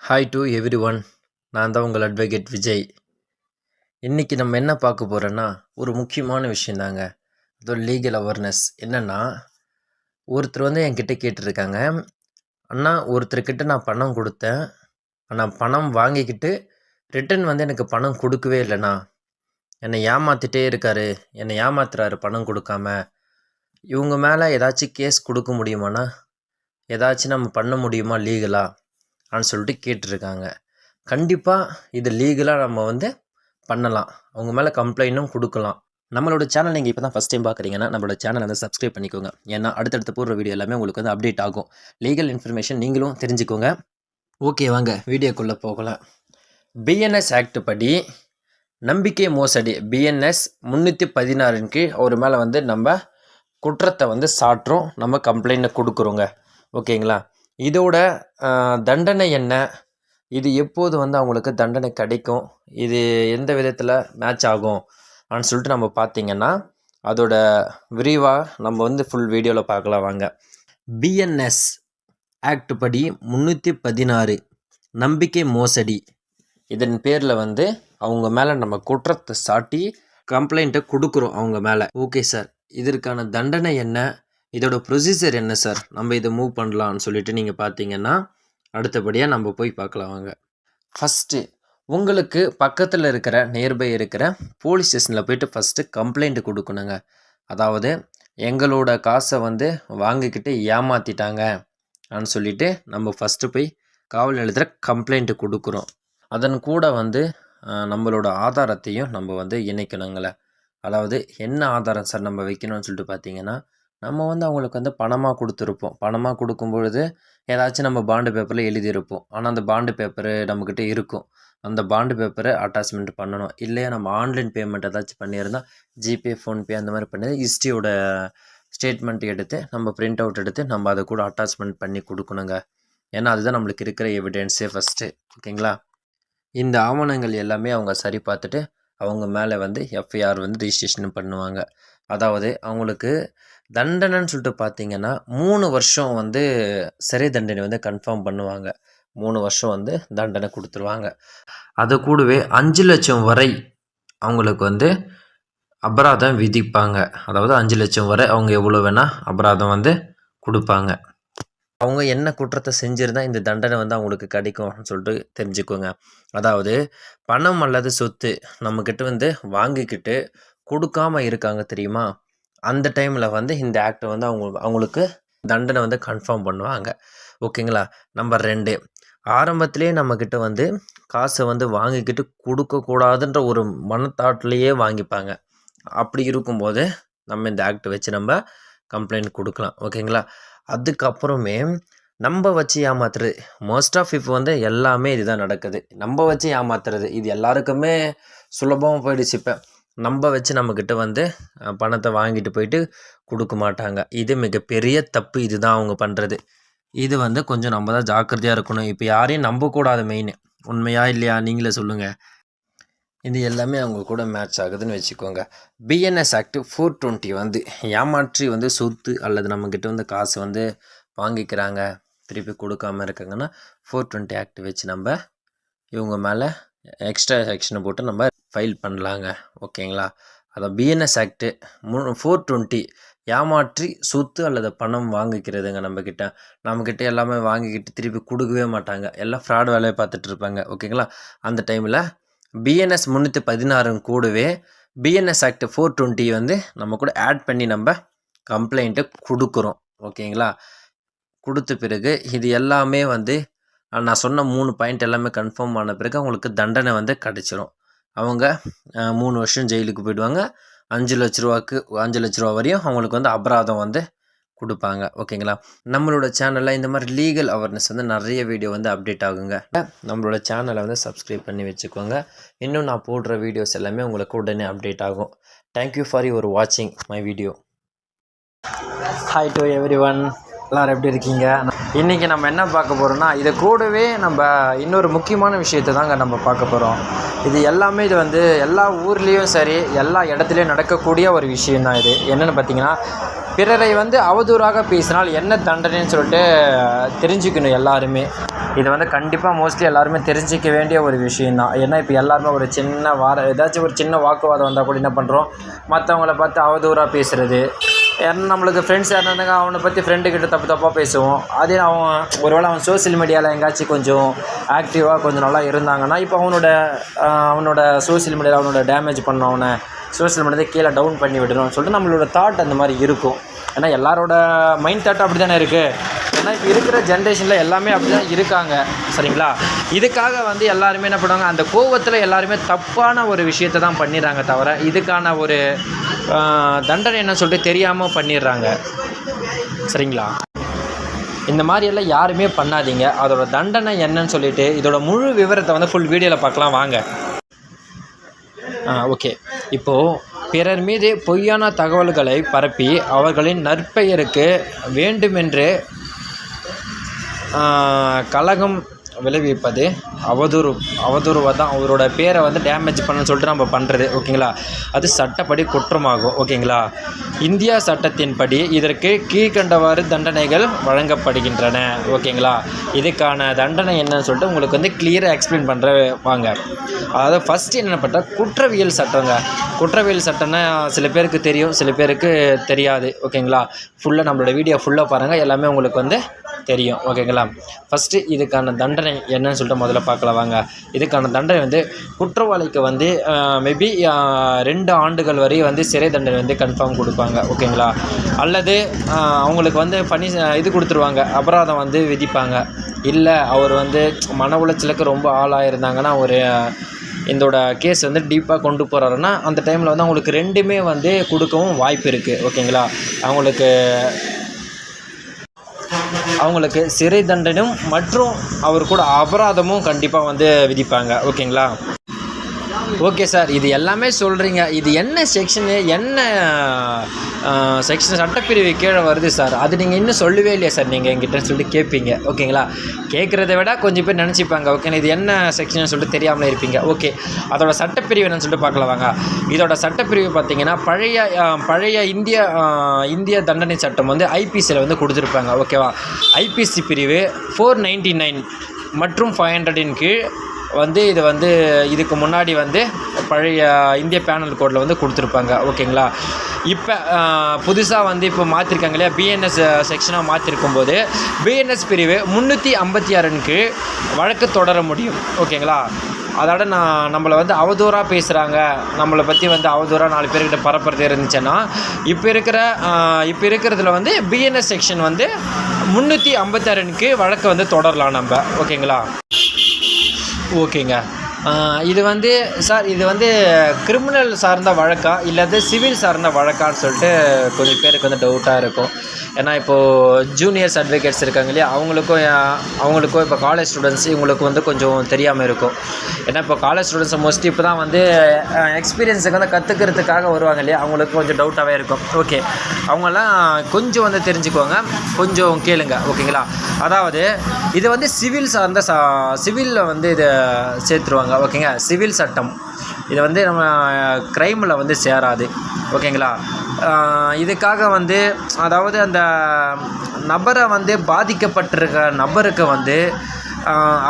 ஹாய் டு எவ்ரி ஒன், நான் தான் உங்கள் அட்வொகேட் விஜய். இன்றைக்கி நம்ம என்ன பார்க்க போகிறோன்னா ஒரு முக்கியமான விஷயந்தாங்க. அது லீகல் அவேர்னஸ். என்னென்னா, ஒருத்தர் வந்து என்கிட்ட கேட்டிருக்காங்க, அண்ணா ஒருத்தர்கிட்ட நான் பணம் கொடுத்தேன், ஆனால் பணம் வாங்கிக்கிட்டு ரிட்டன் வந்து எனக்கு பணம் கொடுக்கவே இல்லைண்ணா, என்னை ஏமாற்றிட்டே இருக்காரு, என்னை ஏமாத்துறாரு பணம் கொடுக்காம. இவங்க மேலே ஏதாச்சும் கேஸ் கொடுக்க முடியுமாண்ணா, ஏதாச்சும் நம்ம பண்ண முடியுமா லீகலாக அப்படின்னு சொல்லிட்டு கேட்டிருக்காங்க. கண்டிப்பாக இது லீகலாக நம்ம வந்து பண்ணலாம். அவங்க மேலே கம்ப்ளைண்ட்டும் கொடுக்கலாம். நம்மளோட சேனல் நீங்கள் இப்போ தான் ஃபஸ்ட் டைம் பார்க்குறீங்கன்னா நம்மளோட சேனலை வந்து சப்ஸ்கிரைப் பண்ணிக்கோங்க. ஏன்னா அடுத்தடுத்து போடுற வீடியோ எல்லாமே உங்களுக்கு வந்து அப்டேட் ஆகும். லீகல் இன்ஃபர்மேஷன் நீங்களும் தெரிஞ்சுக்கோங்க. ஓகே, வாங்க வீடியோக்குள்ளே போகலாம். பிஎன்எஸ் ஆக்ட் படி நம்பிக்கை மோசடி BNS 316 கீழ் அவர் மேலே வந்து நம்ம குற்றத்தை வந்து சாட்டுறோம், நம்ம கம்ப்ளைண்ட்டை கொடுக்குறோங்க. ஓகேங்களா? இதோட தண்டனை என்ன, இது எப்போது வந்து அவங்களுக்கு தண்டனை கிடைக்கும், இது எந்த விதத்தில் மேட்ச் ஆகும் அப்படின்னு சொல்லிட்டு நம்ம பார்த்திங்கன்னா அதோட விரிவாக நம்ம வந்து ஃபுல் வீடியோவில் பார்க்கலாம் வாங்க. பிஎன்எஸ் ஆக்ட் படி 316 நம்பிக்கை மோசடி இதன் பேரில் வந்து அவங்க மேலே நம்ம குற்றத்தை சாட்டி கம்ப்ளைண்ட்டை கொடுக்குறோம் அவங்க மேலே. ஓகே சார், இதற்கான தண்டனை என்ன, இதோட ப்ரொசீஜர் என்ன சார், நம்ம இதை மூவ் பண்ணலான்னு சொல்லிட்டு நீங்கள் பார்த்தீங்கன்னா அடுத்தபடியாக நம்ம போய் பார்க்கலாம் வாங்க. ஃபஸ்ட்டு உங்களுக்கு பக்கத்தில் இருக்கிற நியர்பை இருக்கிற போலீஸ் ஸ்டேஷனில் போய்ட்டு ஃபஸ்ட்டு கம்ப்ளைண்ட் கொடுக்கணுங்க. அதாவது எங்களோட காசை வந்து வாங்கிக்கிட்டு ஏமாற்றிட்டாங்க அப்படின்னு சொல்லிட்டு நம்ம ஃபஸ்ட்டு போய் காவல் நிலையத்தில் கம்ப்ளைண்ட்டு கொடுக்குறோம். அதன் கூட வந்து நம்மளோட ஆதாரத்தையும் நம்ம வந்து இணைக்கணுங்களே. அதாவது என்ன ஆதாரம் சார் நம்ம வைக்கணும்னு சொல்லிட்டு பார்த்தீங்கன்னா, நம்ம வந்து அவங்களுக்கு வந்து பணமாக கொடுத்துருப்போம். பணமாக கொடுக்கும்பொழுது ஏதாச்சும் நம்ம பாண்டு பேப்பரில் எழுதியிருப்போம். ஆனால் அந்த பாண்டு பேப்பரு நம்மக்கிட்ட இருக்கும். அந்த பாண்டு பேப்பரை அட்டாச்மெண்ட் பண்ணணும். இல்லையா நம்ம ஆன்லைன் பேமெண்ட் ஏதாச்சும் பண்ணியிருந்தால் ஜிபே, ஃபோன்பே அந்த மாதிரி பண்ணி ஹிஸ்ட்ரியோட ஸ்டேட்மெண்ட் எடுத்து நம்ம பிரிண்ட் அவுட் எடுத்து நம்ம அதை கூட அட்டாச்மெண்ட் பண்ணி கொடுக்கணுங்க. ஏன்னா அதுதான் நம்மளுக்கு இருக்கிற எவிடென்ஸே ஃபஸ்ட்டு. ஓகேங்களா? இந்த ஆவணங்கள் எல்லாமே அவங்க சரி பார்த்துட்டு அவங்க மேலே வந்து எஃப்ஐஆர் வந்து ரிஜிஸ்ட்ரேஷன் பண்ணுவாங்க. அதாவது அவங்களுக்கு தண்டனைன்னு சொல்லிட்டு பார்த்தீங்கன்னா 3 வருஷம் வந்து சிறை தண்டனை வந்து கன்ஃபார்ம் பண்ணுவாங்க. 3 வருஷம் வந்து தண்டனை கொடுத்துருவாங்க. அது கூடவே 5 லட்சம் வரை அவங்களுக்கு வந்து அபராதம் விதிப்பாங்க. அதாவது 5 லட்சம் வரை அவங்க எவ்வளோ வேணால் அபராதம் வந்து கொடுப்பாங்க. அவங்க என்ன குற்றத்தை செஞ்சுருந்தால் இந்த தண்டனை வந்து அவங்களுக்கு கிடைக்கும் அப்படின்னு சொல்லிட்டு தெரிஞ்சுக்கோங்க. அதாவது பணம் அல்லது சொத்து நம்மக்கிட்ட வந்து வாங்கிக்கிட்டு கொடுக்காம இருக்காங்க தெரியுமா, அந்த டைமில் வந்து இந்த ஆக்டை வந்து அவங்களுக்கு தண்டனை வந்து கன்ஃபார்ம் பண்ணுவாங்க. ஓகேங்களா? நம்பர் 2, ஆரம்பத்திலே நம்மக்கிட்ட வந்து காசை வந்து வாங்கிக்கிட்டு கொடுக்கக்கூடாதுன்ற ஒரு மனத்தாட்டிலேயே வாங்கிப்பாங்க. அப்படி இருக்கும்போது நம்ம இந்த ஆக்டை வச்சு நம்ம கம்ப்ளைண்ட் கொடுக்கலாம். ஓகேங்களா? அதுக்கப்புறமே நம்ம வச்சு ஏமாத்துறது, மோஸ்ட் ஆஃப் இப்போ வந்து எல்லாமே இதுதான் நடக்குது. நம்ம வச்சு ஏமாத்துறது இது எல்லாருக்குமே சுலபமாக போயிடுச்சு. இப்போ நம்ம வச்சு நம்மக்கிட்ட வந்து பணத்தை வாங்கிட்டு போயிட்டு கொடுக்க மாட்டாங்க. இது மிகப்பெரிய தப்பு. இதுதான் அவங்க பண்ணுறது. இது வந்து கொஞ்சம் நம்ம தான் ஜாக்கிரதையாக இருக்கணும். இப்போ யாரையும் நம்பக்கூடாது. மெயின் உண்மையா இல்லையா நீங்களே சொல்லுங்கள். இது எல்லாமே அவங்க கூட மேட்ச் ஆகுதுன்னு வச்சுக்கோங்க. பிஎன்எஸ் ஆக்ட் 420 வந்து ஏமாற்றி வந்து சொத்து அல்லது நம்மக்கிட்ட வந்து காசு வந்து வாங்கிக்கிறாங்க, திருப்பி கொடுக்காமல் இருக்காங்கன்னா 420 ஆக்ட் வச்சு நம்ம இவங்க மேலே எக்ஸ்ட்ரா செக்ஷனை போட்டு நம்ம ஃபைல் பண்ணலாங்க. ஓகேங்களா? அதான் பிஎன்எஸ் ஆக்ட்டு 420 ஏமாற்றி சொத்து அல்லது பணம் வாங்கிக்கிறதுங்க. நம்மக்கிட்ட எல்லாமே வாங்கிக்கிட்டு திருப்பி கொடுக்கவே மாட்டாங்க. எல்லாம் ஃப்ராட் வேலையை பார்த்துட்டு இருப்பாங்க. ஓகேங்களா? அந்த டைமில் பிஎன்எஸ் 316 கூடவே பிஎன்எஸ் ஆக்ட் 420 வந்து நம்ம கூட ஆட் பண்ணி நம்ம கம்ப்ளைண்ட்டை கொடுக்குறோம். ஓகேங்களா? கொடுத்த பிறகு இது எல்லாமே வந்து நான் சொன்ன 3 பாயிண்ட் எல்லாமே கன்ஃபார்ம் ஆன பிறகு அவங்களுக்கு தண்டனை வந்து கிடச்சிரும். அவங்க 3 வருஷம் ஜெயிலுக்கு போயிடுவாங்க. 5 லட்ச ரூபா வரையும் அவங்களுக்கு வந்து அபராதம் வந்து கொடுப்பாங்க. ஓகேங்களா? நம்மளோட சேனலில் இந்த மாதிரி லீகல் அவேர்னஸ் வந்து நிறைய வீடியோ வந்து அப்டேட் ஆகுங்க. நம்மளோட சேனலை வந்து சப்ஸ்கிரைப் பண்ணி வச்சுக்கோங்க. இன்னும் நான் போடுற வீடியோஸ் எல்லாமே உங்களுக்கு உடனே அப்டேட் ஆகும். தேங்க்யூ ஃபார் யுவர் வாட்சிங் my video. Hi to every one, எல்லோரும் எப்படி இருக்கீங்க? இன்றைக்கி நம்ம என்ன பார்க்க போகிறோம்னா, இதை கூடவே நம்ம இன்னொரு முக்கியமான விஷயத்தை தாங்க நம்ம பார்க்க போகிறோம். இது எல்லாமே இது வந்து எல்லா ஊர்லேயும் சரி எல்லா இடத்துலையும் நடக்கக்கூடிய ஒரு விஷயந்தான். இது என்னென்னு பார்த்தீங்கன்னா, பிறரை வந்து அவதூறாக பேசினால் என்ன தண்டனைன்னு சொல்லிட்டு தெரிஞ்சுக்கணும் எல்லாருமே. இது வந்து கண்டிப்பாக மோஸ்ட்லி எல்லாருமே தெரிஞ்சிக்க வேண்டிய ஒரு விஷயந்தான். ஏன்னா இப்போ எல்லாருமே ஒரு சின்ன ஏதாச்சும் ஒரு சின்ன வாக்குவாதம் வந்தால் கூட என்ன பண்ணுறோம், மற்றவங்கள பார்த்து அவதூறாக பேசுகிறது. ஏன்னா நம்மளுக்கு ஃப்ரெண்ட்ஸ் யாருனாங்க அவனை பற்றி ஃப்ரெண்டுக்கிட்ட தப்பாக பேசுவோம். அதே ஒருவேளை அவன் சோசியல் மீடியாவில் எங்கேயாச்சும் கொஞ்சம் ஆக்டிவாக கொஞ்சம் நல்லா இருந்தாங்கன்னா, இப்போ அவனோட சோசியல் மீடியாவில் அவனோட டேமேஜ் பண்ண அவனை சோசியல் மீடியாவை கீழே டவுன் பண்ணி விடணும்னு சொல்லிட்டு நம்மளோட தாட் அந்த மாதிரி இருக்கும். ஏன்னா எல்லாரோட மைண்ட் தாட் அப்படி தானே இருக்குது. ஏன்னா இப்போ இருக்கிற ஜென்ரேஷனில் எல்லாமே அப்படி தான் இருக்காங்க. சரிங்களா? இதுக்காக வந்து எல்லாருமே என்ன பண்ணுவாங்க, அந்த கோவத்தில் எல்லாருமே தப்பான ஒரு விஷயத்தை தான் பண்ணிடுறாங்க. தவிர இதுக்கான ஒரு தண்டனை என்னன்னு சொல்லிட்டு தெரியாமல் பண்ணிடுறாங்க. சரிங்களா? இந்த மாதிரியெல்லாம் யாருமே பண்ணாதீங்க. அதோட தண்டனை என்னன்னு சொல்லிட்டு இதோட முழு விவரத்தை வந்து ஃபுல் வீடியோவில் பார்க்கலாம் வாங்க. ஓகே, இப்போது பிறர் மீது பொய்யான தகவல்களை பரப்பி அவர்களின் நற்பெயருக்கு வேண்டுமென்று கலகம் விளைவிப்பது அவதூறுவாக தான் அவரோட பேரை வந்து டேமேஜ் பண்ணணும்னு சொல்லிட்டு நம்ம பண்ணுறது ஓகேங்களா. அது சட்டப்படி குற்றமாகும் ஓகேங்களா. இந்தியா சட்டத்தின்படி இதற்கு கீழ்கண்டவாறு தண்டனைகள் வழங்கப்படுகின்றன ஓகேங்களா. இதுக்கான தண்டனை என்னன்னு சொல்லிட்டு உங்களுக்கு வந்து கிளியராக எக்ஸ்பிளைன் பண்ணுற வாங்க. அதாவது ஃபஸ்ட்டு என்ன பண்ணால் குற்றவியல் சட்டங்க. குற்றவியல் சட்டம்னா சில பேருக்கு தெரியும், சில பேருக்கு தெரியாது ஓகேங்களா. ஃபுல்லாக நம்மளோட வீடியோ ஃபுல்லாக பாருங்கள், எல்லாமே உங்களுக்கு வந்து தெரியும் ஓகேங்களா. ஃபஸ்ட்டு இதுக்கான தண்டனை என்னன்னு சொல்லிட்டு முதல்ல பார்க்கலாம் வாங்க. இதுக்கான தண்டனை வந்து குற்றவாளிக்கு வந்து மேபி 2 ஆண்டுகள் வரை வந்து சிறை தண்டனை வந்து கன்ஃபார்ம் கொடுப்பாங்க ஓகேங்களா. அல்லது அவங்களுக்கு வந்து இது கொடுத்துருவாங்க, அபராதம் வந்து விதிப்பாங்க. இல்லை அவர் வந்து மன உளைச்சலுக்கு ரொம்ப ஆளாயிருந்தாங்கன்னா ஒரு இதோட கேஸ் வந்து டீப்பாக கொண்டு போகிறாருன்னா அந்த டைமில் வந்து அவங்களுக்கு 2மே வந்து கொடுக்கவும் வாய்ப்பு இருக்குது ஓகேங்களா. அவங்களுக்கு சிறை தண்டனையும் மற்றும் அவர் கூட அபராதமும் கண்டிப்பாக வந்து விதிப்பாங்க ஓகேங்களா. ஓகே சார், இது எல்லாமே சொல்கிறீங்க, இது என்ன செக்ஷனு, என்ன செக்ஷன் சட்டப்பிரிவு கீழே வருது சார், அது நீங்கள் இன்னும் சொல்லவே இல்லையா சார் நீங்கள் என்கிட்ட சொல்லிட்டு கேட்பீங்க ஓகேங்களா. கேட்குறத விட கொஞ்சம் பேர் நினச்சிப்பாங்க ஓகேங்களா, இது என்ன செக்ஷன் சொல்லிட்டு தெரியாமலே இருப்பீங்க. ஓகே, அதோட சட்டப்பிரிவு என்னன்னு சொல்லிட்டு பார்க்கலாம் வாங்க. இதோட சட்டப்பிரிவு பார்த்தீங்கன்னா பழைய இந்திய தண்டனை சட்டம் வந்து ஐபிசியில் வந்து கொடுத்துருப்பாங்க ஓகேவா. ஐபிசி பிரிவு 499 மற்றும் 500 கீழ் வந்து இது வந்து இதுக்கு முன்னாடி வந்து பழைய இந்திய பேனல் கோடில் வந்து கொடுத்துருப்பாங்க ஓகேங்களா. இப்போ புதுசாக வந்து இப்போ மாற்றிருக்காங்க இல்லையா, பிஎன்எஸ் செக்ஷனாக மாற்றிருக்கும் போது பிஎன்எஸ் பிரிவு 356 கீழ் வழக்கு தொடர முடியும் ஓகேங்களா. அதோட நம்மளை வந்து அவதூறாக பேசுகிறாங்க, நம்மளை பற்றி வந்து அவதூறாக 4 பேர்கிட்ட பரப்புறது இருந்துச்சுன்னா இப்போ இருக்கிறதுல வந்து பிஎன்எஸ் செக்ஷன் வந்து 356 வழக்கு வந்து தொடரலாம் நம்ம ஓகேங்களா. ஓகேங்க, இது வந்து சார் இது வந்து கிரிமினல் சார்ந்த வழக்கா இல்லாத சிவில் சார்ந்த வழக்கான்னு சொல்லிட்டு கொஞ்சம் பேருக்கு வந்து டவுட்டாக இருக்கும். ஏன்னா இப்போது ஜூனியர்ஸ் அட்வொகேட்ஸ் இருக்காங்க இல்லையா, அவங்களுக்கும் இப்போ காலேஜ் ஸ்டூடெண்ட்ஸ் இவங்களுக்கு வந்து கொஞ்சம் தெரியாமல் இருக்கும். ஏன்னா இப்போ காலேஜ் ஸ்டூடெண்ட்ஸ் மோஸ்ட்லி இப்போ தான் வந்து எக்ஸ்பீரியன்ஸுக்கு வந்து கற்றுக்கிறதுக்காக வருவாங்க இல்லையா, அவங்களுக்கு கொஞ்சம் டவுட்டாகவே இருக்கும். ஓகே, அவங்கெல்லாம் கொஞ்சம் வந்து தெரிஞ்சுக்குவாங்க, கொஞ்சம் கேளுங்க ஓகேங்களா. அதாவது இது வந்து சிவில் சார்ந்த சிவிலில் வந்து இதை சேர்த்துருவாங்க ஓகேங்க. சிவில் சட்டம் இது வந்து நம்ம க்ரைமில் வந்து சேராது ஓகேங்களா. இதுக்காக வந்து அதாவது அந்த நபரை வந்து பாதிக்கப்பட்டிருக்க நபருக்கு வந்து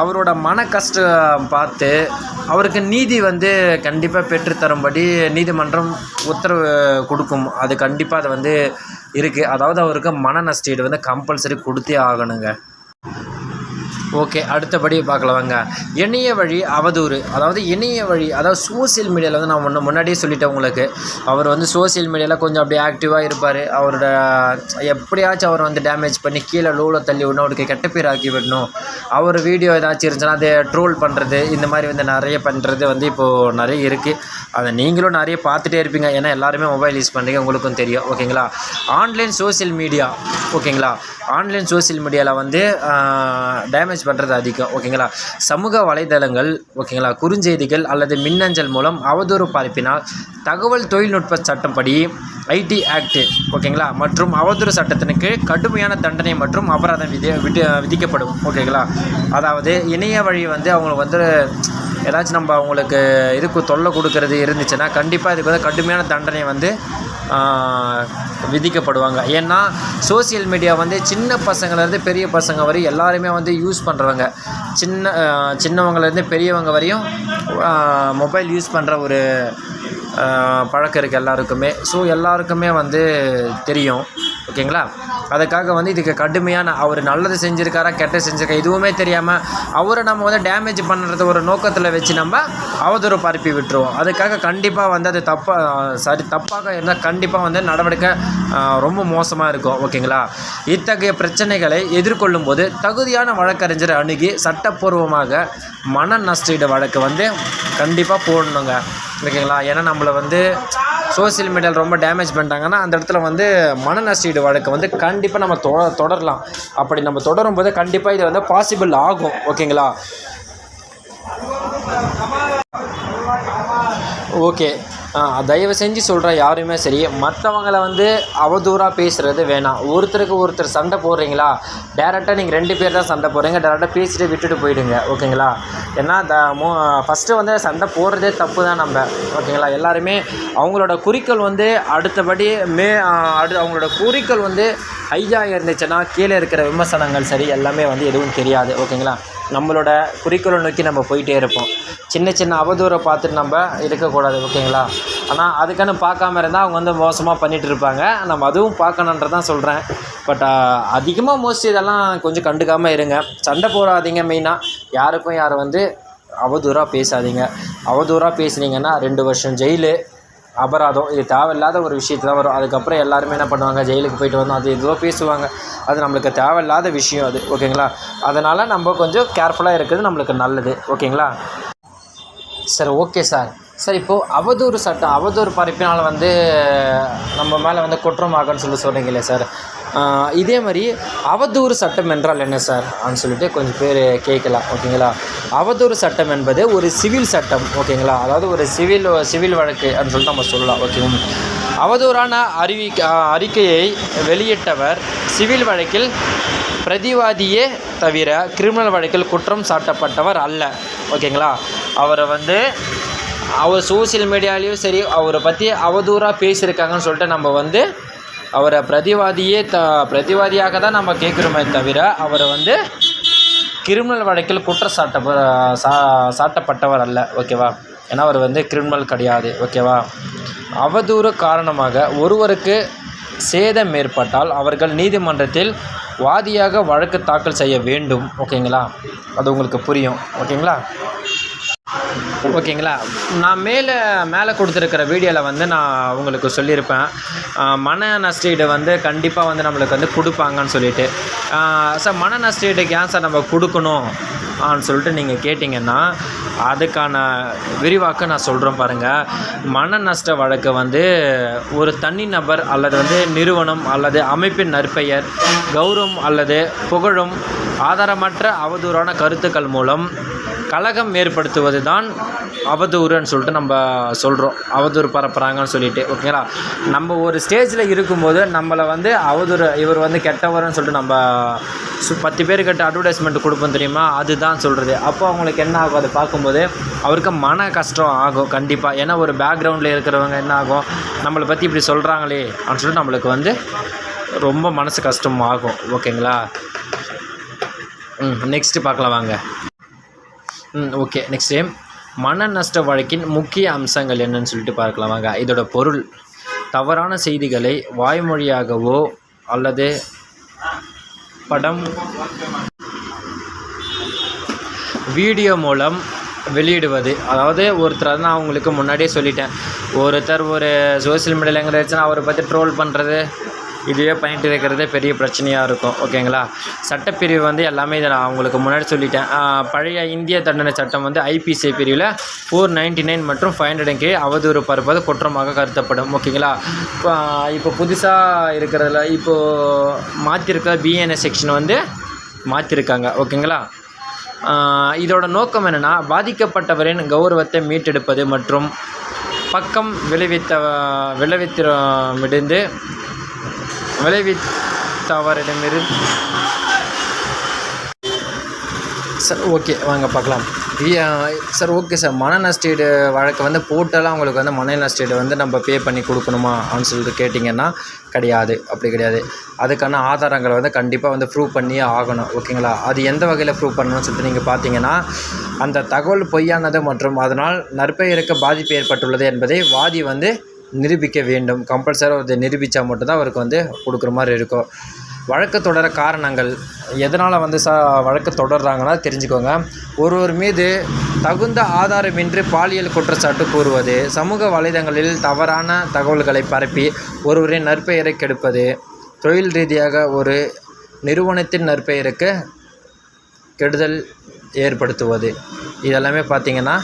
அவரோட மன கஷ்டம் பார்த்து அவருக்கு நீதி வந்து கண்டிப்பாக பெற்றுத்தரும்படி நீதிமன்றம் உத்தரவு கொடுக்கும். அது கண்டிப்பாக அது வந்து இருக்குது. அதாவது அவருக்கு மன நஷ்டீடு வந்து கம்பல்சரி கொடுத்தே ஆகணுங்க. ஓகே, அடுத்தபடி பார்க்கலாம் வாங்க. இணைய வழி அவதூறு, அதாவது இணைய வழி அதாவது சோசியல் மீடியாவில் வந்து நான் முன்னாடியே சொல்லிட்டேன் உங்களுக்கு. அவர் வந்து சோசியல் மீடியாவில் கொஞ்சம் அப்படியே ஆக்டிவாக இருப்பார். அவரோட எப்படியாச்சும் அவர் வந்து டேமேஜ் பண்ணி கீழே லோவில் தள்ளி விடணும், அவருக்கு கெட்ட பேர் ஆக்கி விடணும். அவர் வீடியோ ஏதாச்சும் இருந்துச்சுன்னா அதை ட்ரோல் பண்ணுறது, இந்த மாதிரி வந்து நிறைய பண்ணுறது வந்து இப்போது நிறைய இருக்குது. அதை நீங்களும் நிறைய பார்த்துட்டே இருப்பீங்க, ஏன்னா எல்லாருமே மொபைல் யூஸ் பண்ணுறீங்க, உங்களுக்கும் தெரியும் ஓகேங்களா. ஆன்லைன் சோசியல் மீடியா ஓகேங்களா, ஆன்லைன் சோசியல் மீடியாவில் வந்து டேமேஜ் பண்ணுறது அதிகம் ஓகேங்களா. சமூக வலைதளங்கள் ஓகேங்களா, குறுஞ்செய்திகள் அல்லது மின்னஞ்சல் மூலம் அவதூறு பரப்பினால் தகவல் தொழில்நுட்ப சட்டப்படி ஐடி ஆக்ட் ஓகேங்களா மற்றும் அவதூறு சட்டத்தினுக்கு கடுமையான தண்டனை மற்றும் அபராதம் விதிக்கப்படும் ஓகேங்களா. அதாவது இணைய வழி வந்து அவங்களுக்கு வந்து ஏதாச்சும் நம்ம அவங்களுக்கு இதுக்கு தொல்லை கொடுக்கறது இருந்துச்சுன்னா கண்டிப்பாக இதுக்கு வந்து கடுமையான தண்டனை வந்து விதிக்கப்படுவாங்க. ஏன்னா சோசியல் மீடியா வந்து சின்ன பசங்கள்லேருந்து பெரிய பசங்க வரை எல்லாருமே வந்து யூஸ் பண்ணுறவங்க, சின்னவங்கலேருந்து பெரியவங்க வரையும் மொபைல் யூஸ் பண்ணுற ஒரு பழக்கம் இருக்குது எல்லாருக்குமே. ஸோ எல்லாருக்குமே வந்து தெரியும் ஓகேங்களா. அதுக்காக வந்து இதுக்கு கடுமையான அவர் நல்லது செஞ்சுருக்காரா கெட்ட செஞ்சுருக்கா எதுவுமே தெரியாமல் அவரை நம்ம வந்து டேமேஜ் பண்ணுறது ஒரு நோக்கத்தில் வச்சு நம்ம அவதூறு பரப்பி விட்டுருவோம். அதுக்காக கண்டிப்பாக வந்து அது தப்பாக இருந்தால் கண்டிப்பாக வந்து நடவடிக்கை ரொம்ப மோசமாக இருக்கும் ஓகேங்களா. இத்தகைய பிரச்சனைகளை எதிர்கொள்ளும் போது தகுதியான வழக்கறிஞரை அணுகி சட்டப்பூர்வமாக மன நஷ்டீடு வழக்கு வந்து கண்டிப்பாக போடணுங்க ஓகேங்களா. ஏன்னா நம்மளை வந்து சோசியல் மீடியாவில் ரொம்ப டேமேஜ் பண்ணிட்டாங்கன்னா அந்த இடத்துல வந்து மன நஷ்டீடு வழக்கு வந்து கண்டிப்பாக நம்ம தொடரலாம். அப்படி நம்ம தொடரும் போது கண்டிப்பாக இது வந்து பாசிபிள் ஆகும் ஓகேங்களா. ஓகே, தயவு செஞ்சு சொல்கிறேன், யாருமே சரி மற்றவங்கள வந்து அவதூறாக பேசுகிறது வேணாம். ஒருத்தருக்கு ஒருத்தர் சண்டை போடுறீங்களா, டேரெக்டாக நீங்கள் 2 பேர் தான் சண்டை போடுறீங்க, டேரெக்டாக பேசிட்டு விட்டுட்டு போயிடுங்க. ஓகேங்களா? ஏன்னா ஃபஸ்ட்டு வந்து சண்டை போடுறதே தப்பு தான் நம்ம. ஓகேங்களா? எல்லாருமே அவங்களோட குறிக்கோள் வந்து அடுத்தபடி அவங்களோட குறிக்கோள் வந்து ஹையாக இருந்துச்சுன்னா கீழே இருக்கிற விமர்சனங்கள் சரி எல்லாமே வந்து எதுவும் தெரியாது. ஓகேங்களா? நம்மளோட குறிக்கோளை நோக்கி நம்ம போயிட்டே இருப்போம். சின்ன சின்ன அவதூறை பார்த்துட்டு நம்ம இருக்கக்கூடாது. ஓகேங்களா? ஆனால் அதுக்கான பார்க்காம இருந்தால் அவங்க வந்து மோசமாக பண்ணிகிட்டு இருப்பாங்க. நம்ம அதுவும் பார்க்கணுன்றதான் சொல்கிறேன். பட் அதிகமாக மோஸ்ட்லி இதெல்லாம் கொஞ்சம் கண்டுக்காமல் இருங்க. சண்டை போடாதீங்க. மெயினாக யாருக்கும் யாரை வந்து அவதூறாக பேசாதீங்க. அவதூறாக பேசுனீங்கன்னா 2 வருஷம் ஜெயிலு, அபராதம். இது தேவையில்லாத ஒரு விஷயத்து தான் வரும். அதுக்கப்புறம் எல்லாருமே என்ன பண்ணுவாங்க, ஜெயிலுக்கு போயிட்டு வந்தோம் அது இதுவோ பேசுவாங்க. அது நம்மளுக்கு தேவையில்லாத விஷயம் அது. ஓகேங்களா? அதனால் நம்ம கொஞ்சம் கேர்ஃபுல்லாக இருக்கிறது நம்மளுக்கு நல்லது. ஓகேங்களா? Sir okay sir. சார் இப்போது அவதூறு சட்டம், அவதூறு பரப்பினால் வந்து நம்ம மேலே வந்து குற்றமாகன்னு சொல்கிறீங்களே சார், இதே மாதிரி அவதூறு சட்டம் என்றால் என்ன சார் அப்படின்னு சொல்லிட்டு கொஞ்சம் பேர் கேட்கலாம். ஓகேங்களா? அவதூறு சட்டம் என்பது ஒரு சிவில் சட்டம். ஓகேங்களா? அதாவது ஒரு சிவில் வழக்கு அப்படின்னு சொல்லிட்டு நம்ம சொல்லலாம். ஓகேங்க. அவதூறான அறிக்கையை வெளியிட்டவர் சிவில் வழக்கில் பிரதிவாதியே தவிர கிரிமினல் வழக்கில் குற்றம் சாட்டப்பட்டவர் அல்ல. ஓகேங்களா? அவரை வந்து அவர் சோசியல் மீடியாலேயும் சரி அவரை பற்றி அவதூறாக பேசியிருக்காங்கன்னு சொல்லிட்டு நம்ம வந்து அவரை பிரதிவாதியாக தான் நம்ம கேட்குறோமே தவிர அவரை வந்து கிரிமினல் வழக்கில் சாட்டப்பட்டவர் அல்ல. ஓகேவா? ஏன்னா அவர் வந்து கிரிமினல் கிடையாது. ஓகேவா? அவதூறு காரணமாக ஒருவருக்கு சேதம் ஏற்பட்டால் அவர்கள் நீதிமன்றத்தில் வாதியாக வழக்கு தாக்கல் செய்ய வேண்டும். ஓகேங்களா? அது உங்களுக்கு புரியும். ஓகேங்களா? நான் மேலே கொடுத்துருக்கிற வீடியோவில் வந்து நான் உங்களுக்கு சொல்லியிருப்பேன், மன நஷ்டஈடு வந்து கண்டிப்பாக வந்து நம்மளுக்கு வந்து கொடுப்பாங்கன்னு சொல்லிட்டு. சார் மன நஷ்டஈடுக்கு ஏன் சார் நம்ம கொடுக்கணும் அப்படின்னு சொல்லிட்டு நீங்கள் கேட்டிங்கன்னா அதுக்கான விரிவாக்க நான் சொல்கிறேன் பாருங்கள். மன நஷ்ட வழக்கு வந்து ஒரு தனிநபர் அல்லது வந்து நிறுவனம் அல்லது அமைப்பின் நற்பெயர், கௌரவம் அல்லது புகழும் ஆதாரமற்ற அவதூறான கருத்துக்கள் மூலம் கலகம் ஏற்படுத்துவது தான் அவதூறுன்னு சொல்லிட்டு நம்ம சொல்கிறோம். அவதூறு பரப்புகிறாங்கன்னு சொல்லிட்டு. ஓகேங்களா? நம்ம ஒரு ஸ்டேஜில் இருக்கும்போது நம்மளை வந்து அவதூறு இவர் வந்து கெட்டவர்னு சொல்லிட்டு நம்ம 10 பேருக்கிட்ட அட்வர்டைஸ்மெண்ட் கொடுப்போம் தெரியுமா, அதுதான் சொல்கிறது. அப்போ அவங்களுக்கு என்ன ஆகும், அதை பார்க்கும்போது அவருக்கு மன கஷ்டம் ஆகும் கண்டிப்பாக. ஏன்னா ஒரு பேக்ரவுண்டில் இருக்கிறவங்க என்ன ஆகும், நம்மளை பற்றி இப்படி சொல்கிறாங்களே அப்படின்னு சொல்லிட்டு நம்மளுக்கு வந்து ரொம்ப மனசு கஷ்டம் ஆகும். ஓகேங்களா? நெக்ஸ்ட்டு பார்க்கலாம் வாங்க. ஓகே. நெக்ஸ்ட்டு மன நஷ்ட வழக்கின் முக்கிய அம்சங்கள் என்னன்னு சொல்லிட்டு பார்க்கலாம் வாங்க. இதோட பொருள்: தவறான செய்திகளை வாய்மொழியாகவோ அல்லது படம் வீடியோ மூலம் வெளியிடுவது. அதாவது ஒருத்தர் நான் உங்களுக்கு முன்னாடியே சொல்லிட்டேன், ஒருத்தர் ஒரு சோசியல் மீடியாவில் எங்கே இருந்துச்சுன்னா அவரை பற்றி ட்ரோல் பண்ணுறது இதுவே பண்ணிட்டு இருக்கிறதே பெரிய பிரச்சனையாக இருக்கும். ஓகேங்களா? சட்டப்பிரிவு வந்து எல்லாமே இதை நான் உங்களுக்கு முன்னாடி சொல்லிட்டேன். பழைய இந்திய தண்டனை சட்டம் வந்து ஐபிசி பிரிவில் 499 மற்றும் 500 அவதூறு பரப்பது குற்றமாக கருத்தப்படும். ஓகேங்களா? இப்போ புதுசாக இருக்கிறதுல இப்போது மாற்றிருக்க பிஎன்எஸ் செக்ஷன் வந்து மாற்றிருக்காங்க. ஓகேங்களா? இதோட நோக்கம் என்னென்னா பாதிக்கப்பட்டவரின் கௌரவத்தை மீட்டெடுப்பது மற்றும் பக்கம் விளைவித்தவரிடமிருந்து சார் ஓகே வாங்க பார்க்கலாம். Sir okay sir. மன நஷ்டஈடு வழக்கு வந்து போட்டாலும் அவங்களுக்கு வந்து மன நஷ்டஈடு வந்து நம்ம பே பண்ணி கொடுக்கணுமா அப்படின்னு சொல்லிட்டு கேட்டிங்கன்னா கிடையாது, அப்படி கிடையாது. அதுக்கான ஆதாரங்களை வந்து கண்டிப்பாக வந்து ப்ரூவ் பண்ணியே ஆகணும். ஓகேங்களா? அது எந்த வகையில் ப்ரூவ் பண்ணணும்னு சொல்லிட்டு நீங்கள் பார்த்தீங்கன்னா அந்த தகவல் பொய்யானது மற்றும் அதனால் நற்பெயருக்கு பாதிப்பு ஏற்பட்டுள்ளது என்பதை வாதி வந்து நிரூபிக்க வேண்டும். கம்பல்சரி அதை நிரூபித்தா மட்டும்தான் அவருக்கு வந்து கொடுக்குற மாதிரி இருக்கும். வழக்கு தொடர காரணங்கள் எதனால் வந்து வழக்கு தொடர்றாங்கன்னா தெரிஞ்சுக்கோங்க. ஒருவர் மீது தகுந்த ஆதாரமின்றி பாலியல் குற்றச்சாட்டு கூறுவது, சமூக வலைதளங்களில் தவறான தகவல்களை பரப்பி ஒருவரின் நற்பெயரை கெடுப்பது, தொழில் ரீதியாக ஒரு நிறுவனத்தின் நற்பெயருக்கு கெடுதல் ஏற்படுத்துவது, இதெல்லாமே பார்த்திங்கன்னா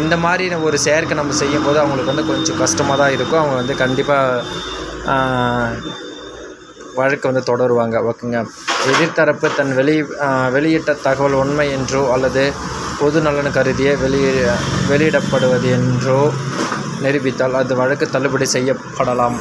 இந்த மாதிரி ஒரு செயற்கை நம்ம செய்யும்போது அவங்களுக்கு வந்து கொஞ்சம் கஷ்டமாக தான் இருக்கும். அவங்க வந்து கண்டிப்பாக வழக்கு வந்து தொடருவாங்க. ஓகேங்க? எதிர்த்தரப்பு தன் வெளியிட்ட தகவல் உண்மை என்றோ அல்லது பொது நலன் கருதியே வெளியிடப்படுவது என்றோ நிரூபித்தால் அந்த வழக்கு தள்ளுபடி செய்யப்படலாம்.